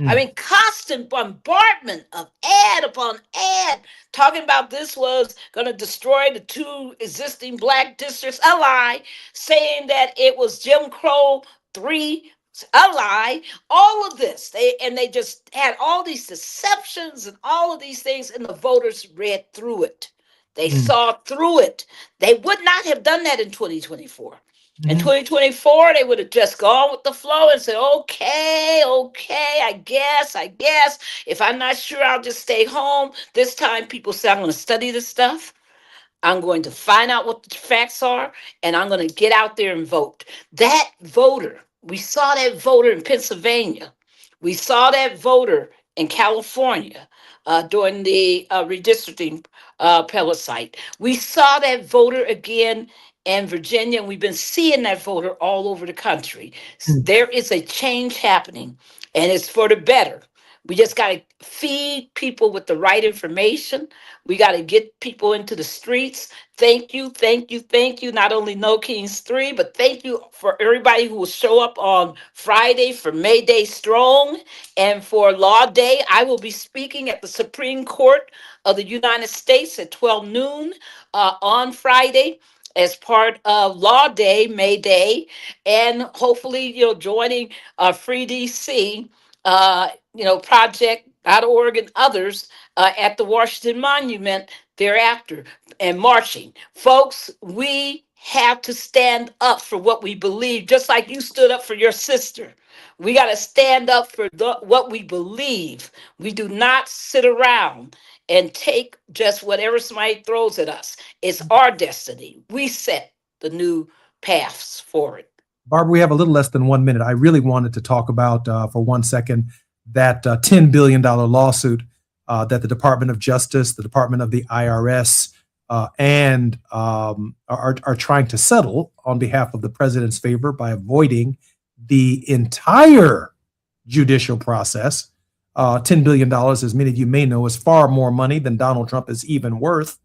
I mean, constant bombardment of ad upon ad talking about this was going to destroy the 2 existing black districts. A lie. Saying that it was Jim Crow 3. A lie. All of this. They just had all these deceptions and all of these things, and the voters read through it. They saw through it. They would not have done that in 2024. In 2024, they would have just gone with the flow and said, okay, I guess. If I'm not sure, I'll just stay home. This time, people say, I'm going to study this stuff. I'm going to find out what the facts are, and I'm going to get out there and vote. That voter, we saw that voter in Pennsylvania. We saw that voter in California during the redistricting plebiscite. We saw that voter again in Virginia, and we've been seeing that voter all over the country. There is a change happening, and it's for the better. We just got to feed people with the right information. We got to get people into the streets. Thank you. Not only No Kings 3, but thank you for everybody who will show up on Friday for May Day Strong and for Law Day. I will be speaking at the Supreme Court of the United States at 12 noon on Friday as part of Law Day, May Day, and hopefully, joining Free DC, Project.org and others at the Washington Monument thereafter and marching. Folks, we have to stand up for what we believe, just like you stood up for your sister. We got to stand up for what we believe. We do not sit around and take just whatever somebody throws at us. It's our destiny. We set the new paths for it. Barbara, we have a little less than 1 minute. I really wanted to talk about, for 1 second, that $10 billion lawsuit that the Department of Justice, the Department of the IRS, and are trying to settle on behalf of the president's favor by avoiding the entire judicial process. $10 billion, as many of you may know, is far more money than Donald Trump is even worth,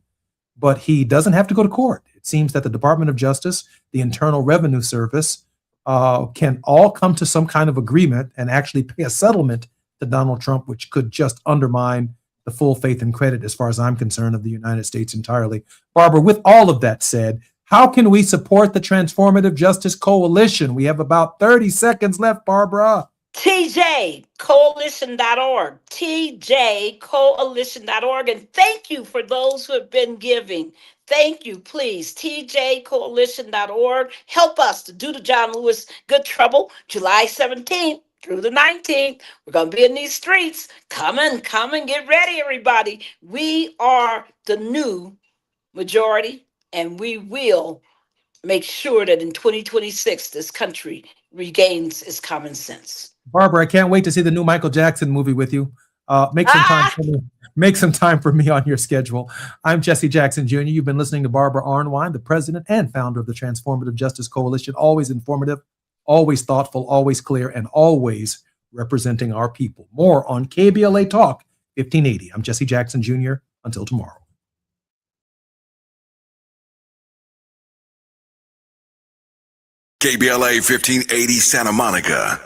but he doesn't have to go to court. It seems that the Department of Justice, the Internal Revenue Service, can all come to some kind of agreement and actually pay a settlement to Donald Trump, which could just undermine the full faith and credit, as far as I'm concerned, of the United States entirely. Barbara, with all of that said, how can we support the Transformative Justice Coalition? We have about 30 seconds left, Barbara. TJCoalition.org, TJCoalition.org. And thank you for those who have been giving. Thank you, please. TJCoalition.org. Help us to do the John Lewis Good Trouble, July 17th. through the 19th. We're going to be in these streets. Come and get ready, everybody. We are the new majority, and we will make sure that in 2026, this country regains its common sense. Barbara, I can't wait to see the new Michael Jackson movie with you. Make some time for me. Make some time for me on your schedule. I'm Jesse Jackson Jr. You've been listening to Barbara Arnwine, the president and founder of the Transformative Justice Coalition. Always informative, always thoughtful, always clear, and always representing our people. More on KBLA Talk 1580. I'm Jesse Jackson Jr. Until tomorrow. KBLA 1580 Santa Monica.